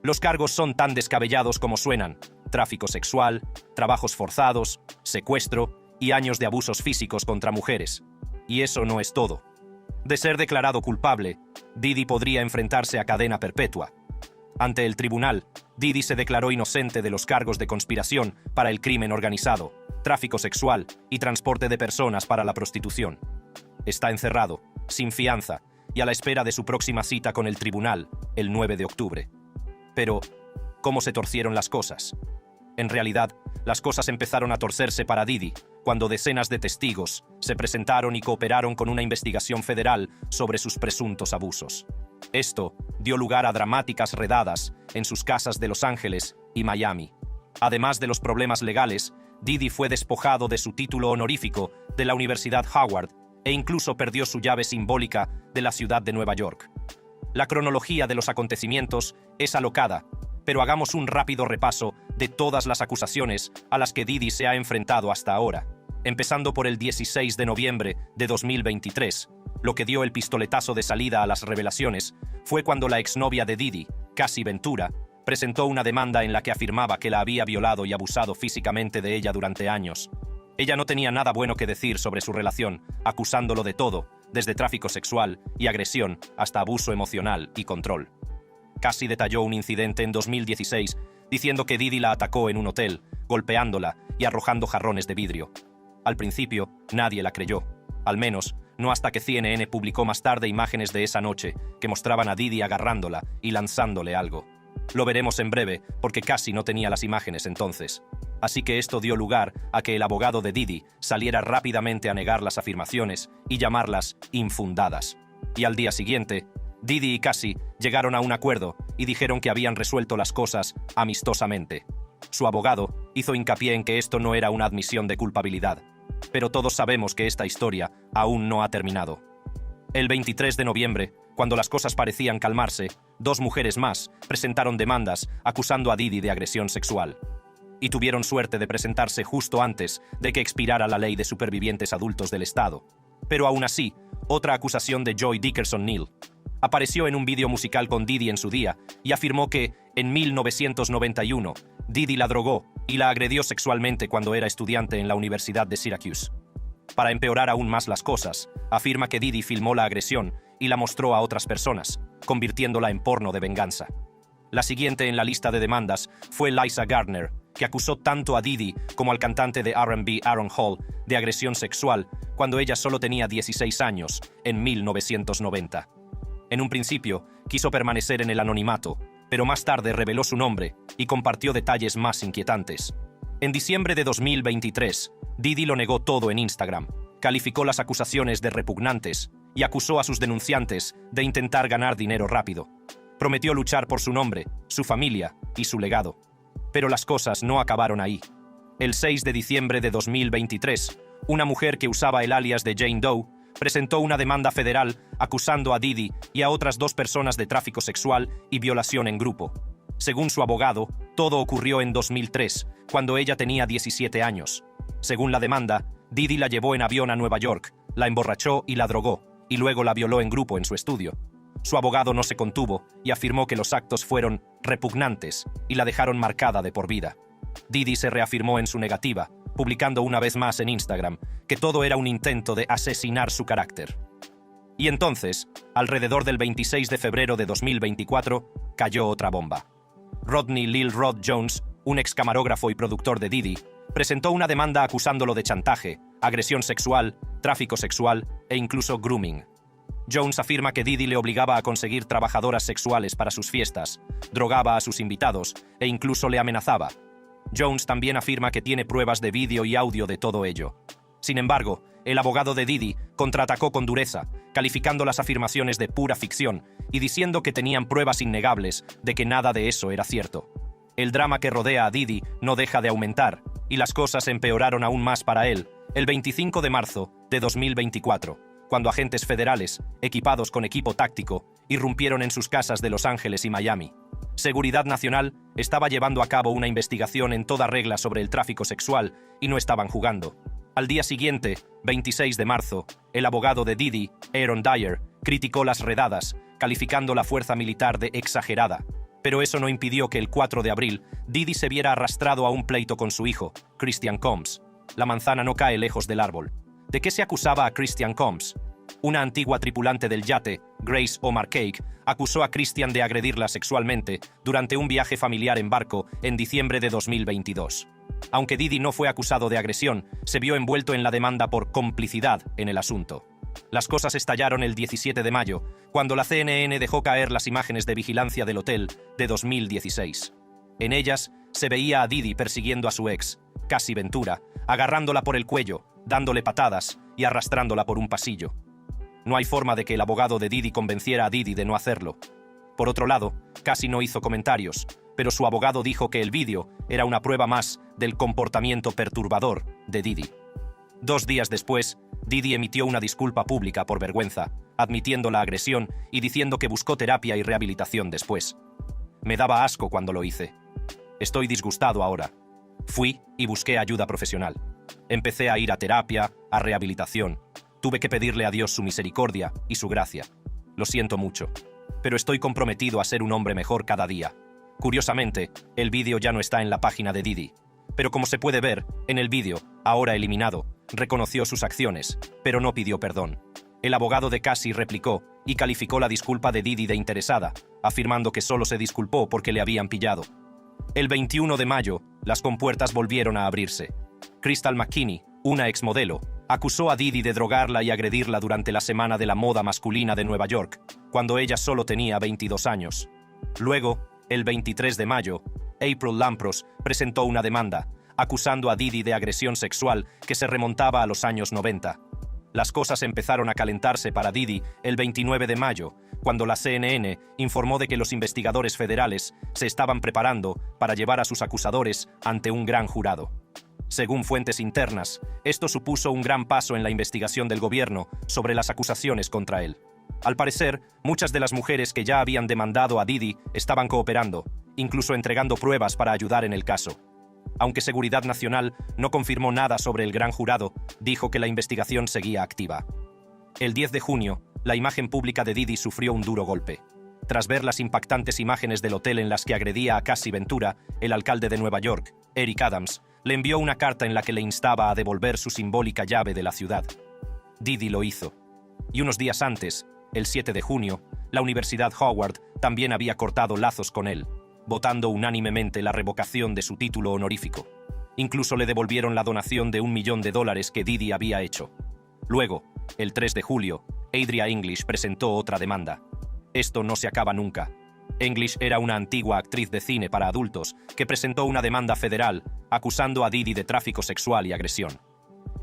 Los cargos son tan descabellados como suenan: tráfico sexual, trabajos forzados, secuestro y años de abusos físicos contra mujeres. Y eso no es todo. De ser declarado culpable, Diddy podría enfrentarse a cadena perpetua. Ante el tribunal, Diddy se declaró inocente de los cargos de conspiración para el crimen organizado, tráfico sexual y transporte de personas para la prostitución. Está encerrado, sin fianza, y a la espera de su próxima cita con el tribunal, el 9 de octubre. Pero, ¿cómo se torcieron las cosas? En realidad, las cosas empezaron a torcerse para Diddy cuando decenas de testigos se presentaron y cooperaron con una investigación federal sobre sus presuntos abusos. Esto dio lugar a dramáticas redadas en sus casas de Los Ángeles y Miami. Además de los problemas legales, Diddy fue despojado de su título honorífico de la Universidad Howard e incluso perdió su llave simbólica de la ciudad de Nueva York. La cronología de los acontecimientos es alocada, pero hagamos un rápido repaso de todas las acusaciones a las que Diddy se ha enfrentado hasta ahora, empezando por el 16 de noviembre de 2023. Lo que dio el pistoletazo de salida a las revelaciones fue cuando la exnovia de Diddy, Cassie Ventura, presentó una demanda en la que afirmaba que la había violado y abusado físicamente de ella durante años. Ella no tenía nada bueno que decir sobre su relación, acusándolo de todo, desde tráfico sexual y agresión hasta abuso emocional y control. Cassie detalló un incidente en 2016, diciendo que Diddy la atacó en un hotel, golpeándola y arrojando jarrones de vidrio. Al principio, nadie la creyó, al menos no hasta que CNN publicó más tarde imágenes de esa noche que mostraban a Diddy agarrándola y lanzándole algo. Lo veremos en breve, porque Cassie no tenía las imágenes entonces. Así que esto dio lugar a que el abogado de Diddy saliera rápidamente a negar las afirmaciones y llamarlas infundadas. Y al día siguiente, Diddy y Cassie llegaron a un acuerdo y dijeron que habían resuelto las cosas amistosamente. Su abogado hizo hincapié en que esto no era una admisión de culpabilidad, pero todos sabemos que esta historia aún no ha terminado. El 23 de noviembre, cuando las cosas parecían calmarse, 2 mujeres más presentaron demandas acusando a Diddy de agresión sexual. Y tuvieron suerte de presentarse justo antes de que expirara la ley de supervivientes adultos del estado. Pero aún así, otra acusación de Joy Dickerson Neal apareció en un vídeo musical con Diddy en su día y afirmó que, en 1991, Diddy la drogó y la agredió sexualmente cuando era estudiante en la Universidad de Syracuse. Para empeorar aún más las cosas, afirma que Diddy filmó la agresión y la mostró a otras personas, convirtiéndola en porno de venganza. La siguiente en la lista de demandas fue Liza Gardner, que acusó tanto a Diddy como al cantante de R&B Aaron Hall de agresión sexual cuando ella solo tenía 16 años, en 1990. En un principio, quiso permanecer en el anonimato, pero más tarde reveló su nombre y compartió detalles más inquietantes. En diciembre de 2023, Diddy lo negó todo en Instagram, calificó las acusaciones de repugnantes y acusó a sus denunciantes de intentar ganar dinero rápido. Prometió luchar por su nombre, su familia y su legado. Pero las cosas no acabaron ahí. El 6 de diciembre de 2023, una mujer que usaba el alias de Jane Doe presentó una demanda federal acusando a Diddy y a otras 2 personas de tráfico sexual y violación en grupo. Según su abogado, todo ocurrió en 2003, cuando ella tenía 17 años. Según la demanda, Diddy la llevó en avión a Nueva York, la emborrachó y la drogó, y luego la violó en grupo en su estudio. Su abogado no se contuvo y afirmó que los actos fueron repugnantes y la dejaron marcada de por vida. Diddy se reafirmó en su negativa, publicando una vez más en Instagram que todo era un intento de asesinar su carácter. Y entonces, alrededor del 26 de febrero de 2024, cayó otra bomba. Rodney Lil Rod Jones, un ex camarógrafo y productor de Diddy, presentó una demanda acusándolo de chantaje, agresión sexual, tráfico sexual e incluso grooming. Jones afirma que Diddy le obligaba a conseguir trabajadoras sexuales para sus fiestas, drogaba a sus invitados e incluso le amenazaba. Jones también afirma que tiene pruebas de vídeo y audio de todo ello. Sin embargo, el abogado de Diddy contraatacó con dureza, calificando las afirmaciones de pura ficción y diciendo que tenían pruebas innegables de que nada de eso era cierto. El drama que rodea a Diddy no deja de aumentar, y las cosas empeoraron aún más para él el 25 de marzo de 2024, cuando agentes federales, equipados con equipo táctico, irrumpieron en sus casas de Los Ángeles y Miami. Seguridad Nacional estaba llevando a cabo una investigación en toda regla sobre el tráfico sexual y no estaban jugando. Al día siguiente, 26 de marzo, el abogado de Diddy, Aaron Dyer, criticó las redadas, calificando la fuerza militar de exagerada. Pero eso no impidió que el 4 de abril, Diddy se viera arrastrado a un pleito con su hijo, Christian Combs. La manzana no cae lejos del árbol. ¿De qué se acusaba a Christian Combs? Una antigua tripulante del yate, Grace Omar Cake, acusó a Christian de agredirla sexualmente durante un viaje familiar en barco en diciembre de 2022. Aunque Diddy no fue acusado de agresión, se vio envuelto en la demanda por complicidad en el asunto. Las cosas estallaron el 17 de mayo, cuando la CNN dejó caer las imágenes de vigilancia del hotel de 2016. En ellas, se veía a Diddy persiguiendo a su ex, Cassie Ventura, agarrándola por el cuello, dándole patadas y arrastrándola por un pasillo. No hay forma de que el abogado de Diddy convenciera a Diddy de no hacerlo. Por otro lado, Cassie no hizo comentarios, pero su abogado dijo que el vídeo era una prueba más del comportamiento perturbador de Diddy. 2 días después, Diddy emitió una disculpa pública por vergüenza, admitiendo la agresión y diciendo que buscó terapia y rehabilitación después. Me daba asco cuando lo hice. Estoy disgustado ahora. Fui y busqué ayuda profesional. Empecé a ir a terapia, a rehabilitación. Tuve que pedirle a Dios su misericordia y su gracia. Lo siento mucho, pero estoy comprometido a ser un hombre mejor cada día. Curiosamente, el vídeo ya no está en la página de Diddy. Pero como se puede ver, en el vídeo, ahora eliminado, reconoció sus acciones, pero no pidió perdón. El abogado de Cassie replicó y calificó la disculpa de Diddy de interesada, afirmando que solo se disculpó porque le habían pillado. El 21 de mayo, las compuertas volvieron a abrirse. Crystal McKinney, una exmodelo, acusó a Diddy de drogarla y agredirla durante la Semana de la Moda Masculina de Nueva York, cuando ella solo tenía 22 años. Luego, el 23 de mayo, April Lampros presentó una demanda, acusando a Diddy de agresión sexual que se remontaba a los años 90. Las cosas empezaron a calentarse para Diddy el 29 de mayo, cuando la CNN informó de que los investigadores federales se estaban preparando para llevar a sus acusadores ante un gran jurado. Según fuentes internas, esto supuso un gran paso en la investigación del gobierno sobre las acusaciones contra él. Al parecer, muchas de las mujeres que ya habían demandado a Diddy estaban cooperando, incluso entregando pruebas para ayudar en el caso. Aunque Seguridad Nacional no confirmó nada sobre el gran jurado, dijo que la investigación seguía activa. El 10 de junio, la imagen pública de Diddy sufrió un duro golpe. Tras ver las impactantes imágenes del hotel en las que agredía a Cassie Ventura, el alcalde de Nueva York, Eric Adams, le envió una carta en la que le instaba a devolver su simbólica llave de la ciudad. Diddy lo hizo. Y unos días antes, el 7 de junio, la Universidad Howard también había cortado lazos con él, votando unánimemente la revocación de su título honorífico. Incluso le devolvieron la donación de $1 millón que Diddy había hecho. Luego, el 3 de julio, Adria English presentó otra demanda. Esto no se acaba nunca. English era una antigua actriz de cine para adultos que presentó una demanda federal acusando a Diddy de tráfico sexual y agresión.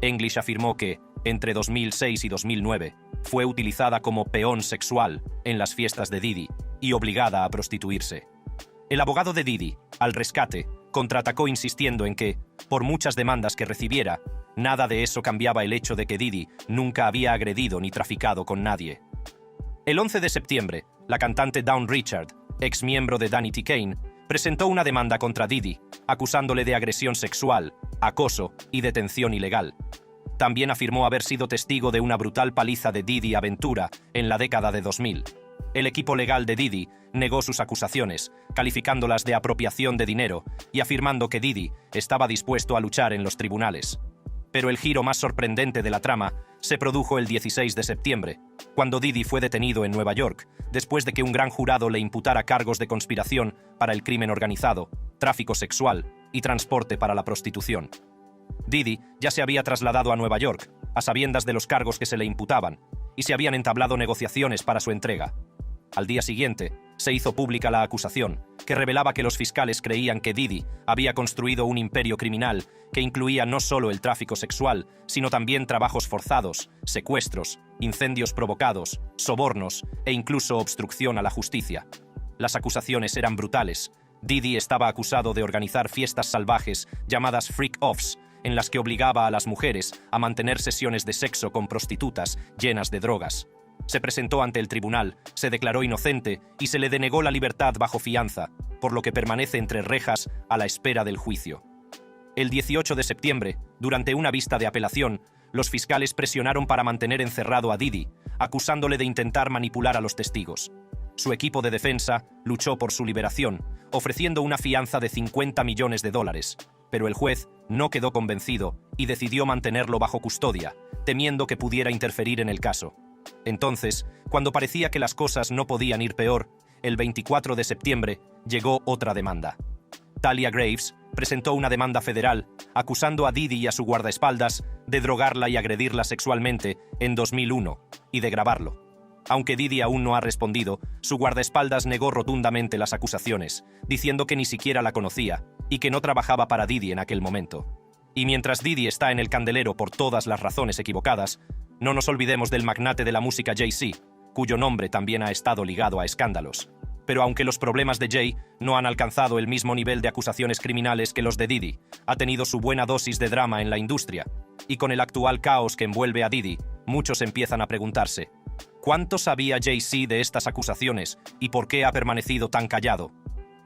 English afirmó que, entre 2006 y 2009, fue utilizada como peón sexual en las fiestas de Diddy y obligada a prostituirse. El abogado de Diddy, al rescate, contraatacó insistiendo en que, por muchas demandas que recibiera, nada de eso cambiaba el hecho de que Diddy nunca había agredido ni traficado con nadie. El 11 de septiembre, la cantante Dawn Richard, ex miembro de Danity Kane, presentó una demanda contra Diddy, acusándole de agresión sexual, acoso y detención ilegal. También afirmó haber sido testigo de una brutal paliza de Diddy a Ventura en la década de 2000. El equipo legal de Diddy negó sus acusaciones, calificándolas de apropiación de dinero y afirmando que Diddy estaba dispuesto a luchar en los tribunales. Pero el giro más sorprendente de la trama se produjo el 16 de septiembre, cuando Diddy fue detenido en Nueva York, después de que un gran jurado le imputara cargos de conspiración para el crimen organizado, tráfico sexual y transporte para la prostitución. Diddy ya se había trasladado a Nueva York, a sabiendas de los cargos que se le imputaban, y se habían entablado negociaciones para su entrega. Al día siguiente, se hizo pública la acusación, que revelaba que los fiscales creían que Diddy había construido un imperio criminal que incluía no solo el tráfico sexual, sino también trabajos forzados, secuestros, incendios provocados, sobornos e incluso obstrucción a la justicia. Las acusaciones eran brutales. Diddy estaba acusado de organizar fiestas salvajes llamadas freak-offs, en las que obligaba a las mujeres a mantener sesiones de sexo con prostitutas llenas de drogas. Se presentó ante el tribunal, se declaró inocente y se le denegó la libertad bajo fianza, por lo que permanece entre rejas a la espera del juicio. El 18 de septiembre, durante una vista de apelación, los fiscales presionaron para mantener encerrado a Diddy, acusándole de intentar manipular a los testigos. Su equipo de defensa luchó por su liberación, ofreciendo una fianza de $50 millones, pero el juez no quedó convencido y decidió mantenerlo bajo custodia, temiendo que pudiera interferir en el caso. Entonces, cuando parecía que las cosas no podían ir peor, el 24 de septiembre llegó otra demanda. Talia Graves presentó una demanda federal acusando a Diddy y a su guardaespaldas de drogarla y agredirla sexualmente en 2001 y de grabarlo. Aunque Diddy aún no ha respondido, su guardaespaldas negó rotundamente las acusaciones, diciendo que ni siquiera la conocía y que no trabajaba para Diddy en aquel momento. Y mientras Diddy está en el candelero por todas las razones equivocadas, no nos olvidemos del magnate de la música Jay-Z, cuyo nombre también ha estado ligado a escándalos. Pero aunque los problemas de Jay no han alcanzado el mismo nivel de acusaciones criminales que los de Diddy, ha tenido su buena dosis de drama en la industria. Y con el actual caos que envuelve a Diddy, muchos empiezan a preguntarse: ¿cuánto sabía Jay-Z de estas acusaciones y por qué ha permanecido tan callado?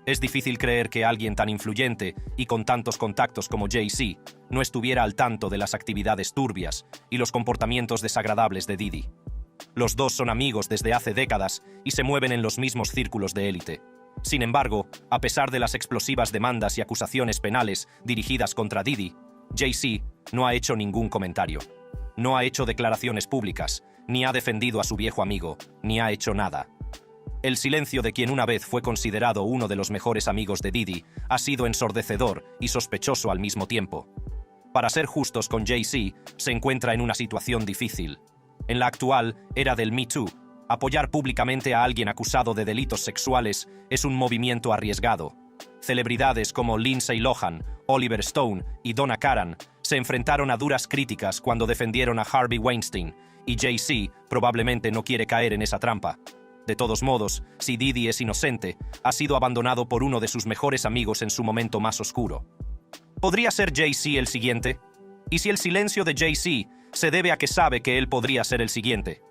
Es difícil creer que alguien tan influyente y con tantos contactos como Jay-Z no estuviera al tanto de las actividades turbias y los comportamientos desagradables de Diddy. Los dos son amigos desde hace décadas y se mueven en los mismos círculos de élite. Sin embargo, a pesar de las explosivas demandas y acusaciones penales dirigidas contra Diddy, Jay-Z no ha hecho ningún comentario. No ha hecho declaraciones públicas, ni ha defendido a su viejo amigo, ni ha hecho nada. El silencio de quien una vez fue considerado uno de los mejores amigos de Diddy ha sido ensordecedor y sospechoso al mismo tiempo. Para ser justos con Jay-Z, se encuentra en una situación difícil. En la actual era del Me Too, apoyar públicamente a alguien acusado de delitos sexuales es un movimiento arriesgado. Celebridades como Lindsay Lohan, Oliver Stone y Donna Karan se enfrentaron a duras críticas cuando defendieron a Harvey Weinstein, y Jay-Z probablemente no quiere caer en esa trampa. De todos modos, si Diddy es inocente, ha sido abandonado por uno de sus mejores amigos en su momento más oscuro. ¿Podría ser Jay-Z el siguiente? ¿Y si el silencio de Jay-Z se debe a que sabe que él podría ser el siguiente?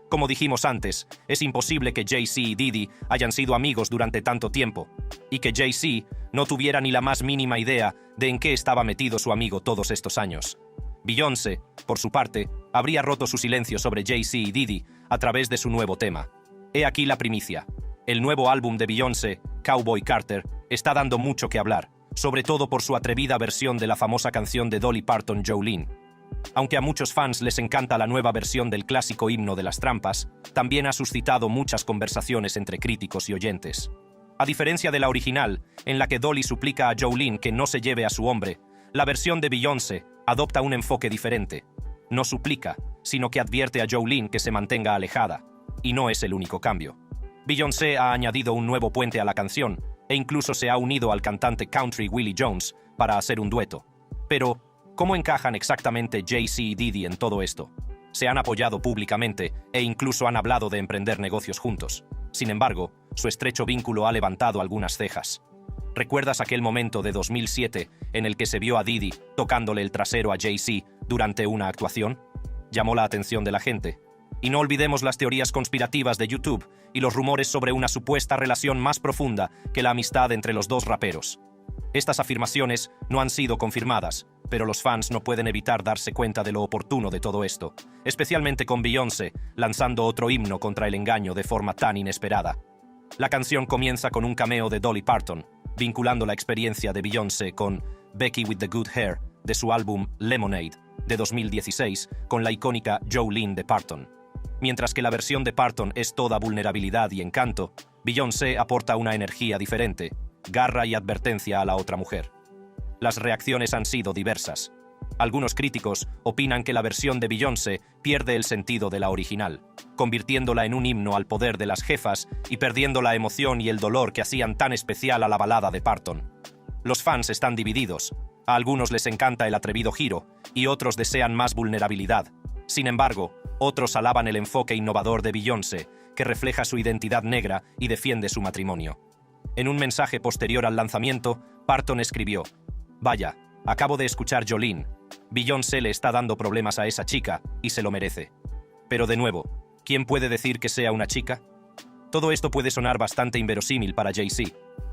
Como dijimos antes, es imposible que Jay-Z y Diddy hayan sido amigos durante tanto tiempo, y que Jay-Z no tuviera ni la más mínima idea de en qué estaba metido su amigo todos estos años. Beyoncé, por su parte, habría roto su silencio sobre Jay-Z y Diddy a través de su nuevo tema. He aquí la primicia. El nuevo álbum de Beyoncé, Cowboy Carter, está dando mucho que hablar, sobre todo por su atrevida versión de la famosa canción de Dolly Parton, Jolene. Aunque a muchos fans les encanta la nueva versión del clásico himno de las trampas, también ha suscitado muchas conversaciones entre críticos y oyentes. A diferencia de la original, en la que Dolly suplica a Jolene que no se lleve a su hombre, la versión de Beyoncé adopta un enfoque diferente. No suplica, sino que advierte a Jolene que se mantenga alejada. Y no es el único cambio. Beyoncé ha añadido un nuevo puente a la canción, e incluso se ha unido al cantante country Willie Jones para hacer un dueto. Pero, ¿cómo encajan exactamente Jay-Z y Diddy en todo esto? Se han apoyado públicamente e incluso han hablado de emprender negocios juntos. Sin embargo, su estrecho vínculo ha levantado algunas cejas. ¿Recuerdas aquel momento de 2007 en el que se vio a Diddy tocándole el trasero a Jay-Z durante una actuación? Llamó la atención de la gente. Y no olvidemos las teorías conspirativas de YouTube y los rumores sobre una supuesta relación más profunda que la amistad entre los dos raperos. Estas afirmaciones no han sido confirmadas, pero los fans no pueden evitar darse cuenta de lo oportuno de todo esto, especialmente con Beyoncé lanzando otro himno contra el engaño de forma tan inesperada. La canción comienza con un cameo de Dolly Parton, vinculando la experiencia de Beyoncé con Becky with the Good Hair de su álbum Lemonade de 2016 con la icónica Jolene de Parton. Mientras que la versión de Parton es toda vulnerabilidad y encanto, Beyoncé aporta una energía diferente, garra y advertencia a la otra mujer. Las reacciones han sido diversas. Algunos críticos opinan que la versión de Beyoncé pierde el sentido de la original, convirtiéndola en un himno al poder de las jefas y perdiendo la emoción y el dolor que hacían tan especial a la balada de Parton. Los fans están divididos. A algunos les encanta el atrevido giro y otros desean más vulnerabilidad. Sin embargo, otros alaban el enfoque innovador de Beyoncé, que refleja su identidad negra y defiende su matrimonio. En un mensaje posterior al lanzamiento, Parton escribió: «Vaya, acabo de escuchar Jolene. Beyoncé le está dando problemas a esa chica y se lo merece. Pero de nuevo, ¿quién puede decir que sea una chica?». Todo esto puede sonar bastante inverosímil para Jay-Z.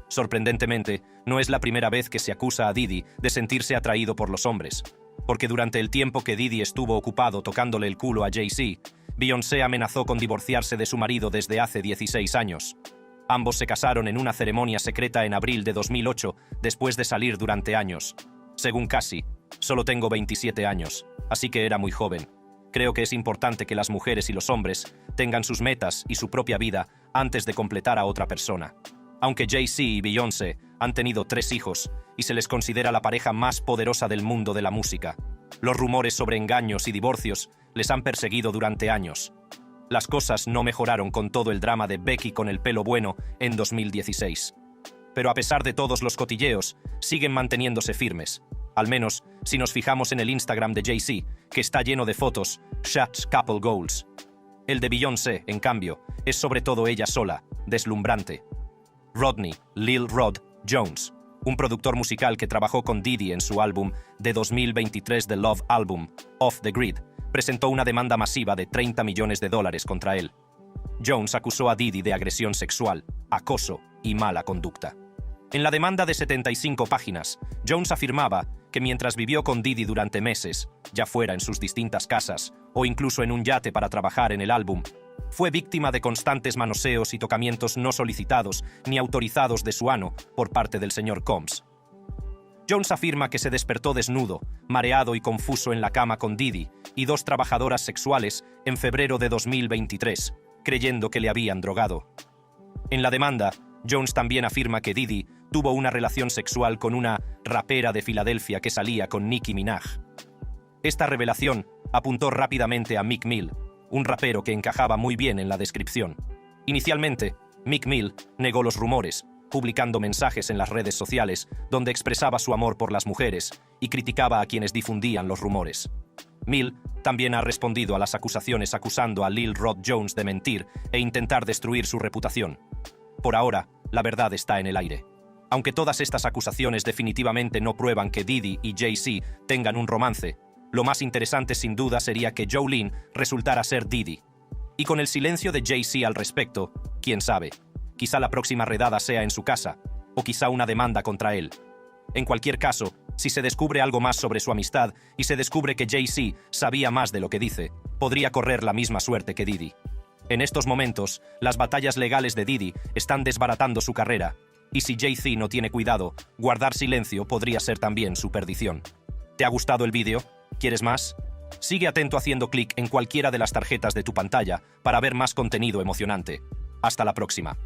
Sorprendentemente, no es la primera vez que se acusa a Diddy de sentirse atraído por los hombres, porque durante el tiempo que Diddy estuvo ocupado tocándole el culo a Jay-Z, Beyoncé amenazó con divorciarse de su marido desde hace 16 años. Ambos se casaron en una ceremonia secreta en abril de 2008, después de salir durante años. Según Cassie, solo tengo 27 años, así que era muy joven. Creo que es importante que las mujeres y los hombres tengan sus metas y su propia vida antes de completar a otra persona. Aunque Jay-Z y Beyoncé han tenido 3 hijos y se les considera la pareja más poderosa del mundo de la música, los rumores sobre engaños y divorcios les han perseguido durante años. Las cosas no mejoraron con todo el drama de Becky con el pelo bueno en 2016. Pero a pesar de todos los cotilleos, siguen manteniéndose firmes. Al menos si nos fijamos en el Instagram de Jay-Z, que está lleno de fotos, shots, couple goals. El de Beyoncé, en cambio, es sobre todo ella sola, deslumbrante. Rodney, Lil Rod, Jones, un productor musical que trabajó con Diddy en su álbum de 2023 The Love Album, Off the Grid, presentó una demanda masiva de $30 millones contra él. Jones acusó a Diddy de agresión sexual, acoso y mala conducta. En la demanda de 75 páginas, Jones afirmaba que mientras vivió con Diddy durante meses, ya fuera en sus distintas casas o incluso en un yate para trabajar en el álbum, fue víctima de constantes manoseos y tocamientos no solicitados ni autorizados de su ano por parte del señor Combs. Jones afirma que se despertó desnudo, mareado y confuso en la cama con Diddy y 2 trabajadoras sexuales en febrero de 2023, creyendo que le habían drogado. En la demanda, Jones también afirma que Diddy tuvo una relación sexual con una rapera de Filadelfia que salía con Nicki Minaj. Esta revelación apuntó rápidamente a Meek Mill, un rapero que encajaba muy bien en la descripción. Inicialmente, Meek Mill negó los rumores, publicando mensajes en las redes sociales donde expresaba su amor por las mujeres y criticaba a quienes difundían los rumores. Mill también ha respondido a las acusaciones acusando a Lil Rod Jones de mentir e intentar destruir su reputación. Por ahora, la verdad está en el aire. Aunque todas estas acusaciones definitivamente no prueban que Diddy y Jay-Z tengan un romance, lo más interesante sin duda sería que Jolene resultara ser Diddy. Y con el silencio de Jay-Z al respecto, quién sabe, quizá la próxima redada sea en su casa, o quizá una demanda contra él. En cualquier caso, si se descubre algo más sobre su amistad y se descubre que Jay-Z sabía más de lo que dice, podría correr la misma suerte que Diddy. En estos momentos, las batallas legales de Diddy están desbaratando su carrera, y si Jay-Z no tiene cuidado, guardar silencio podría ser también su perdición. ¿Te ha gustado el vídeo? ¿Quieres más? Sigue atento haciendo clic en cualquiera de las tarjetas de tu pantalla para ver más contenido emocionante. Hasta la próxima.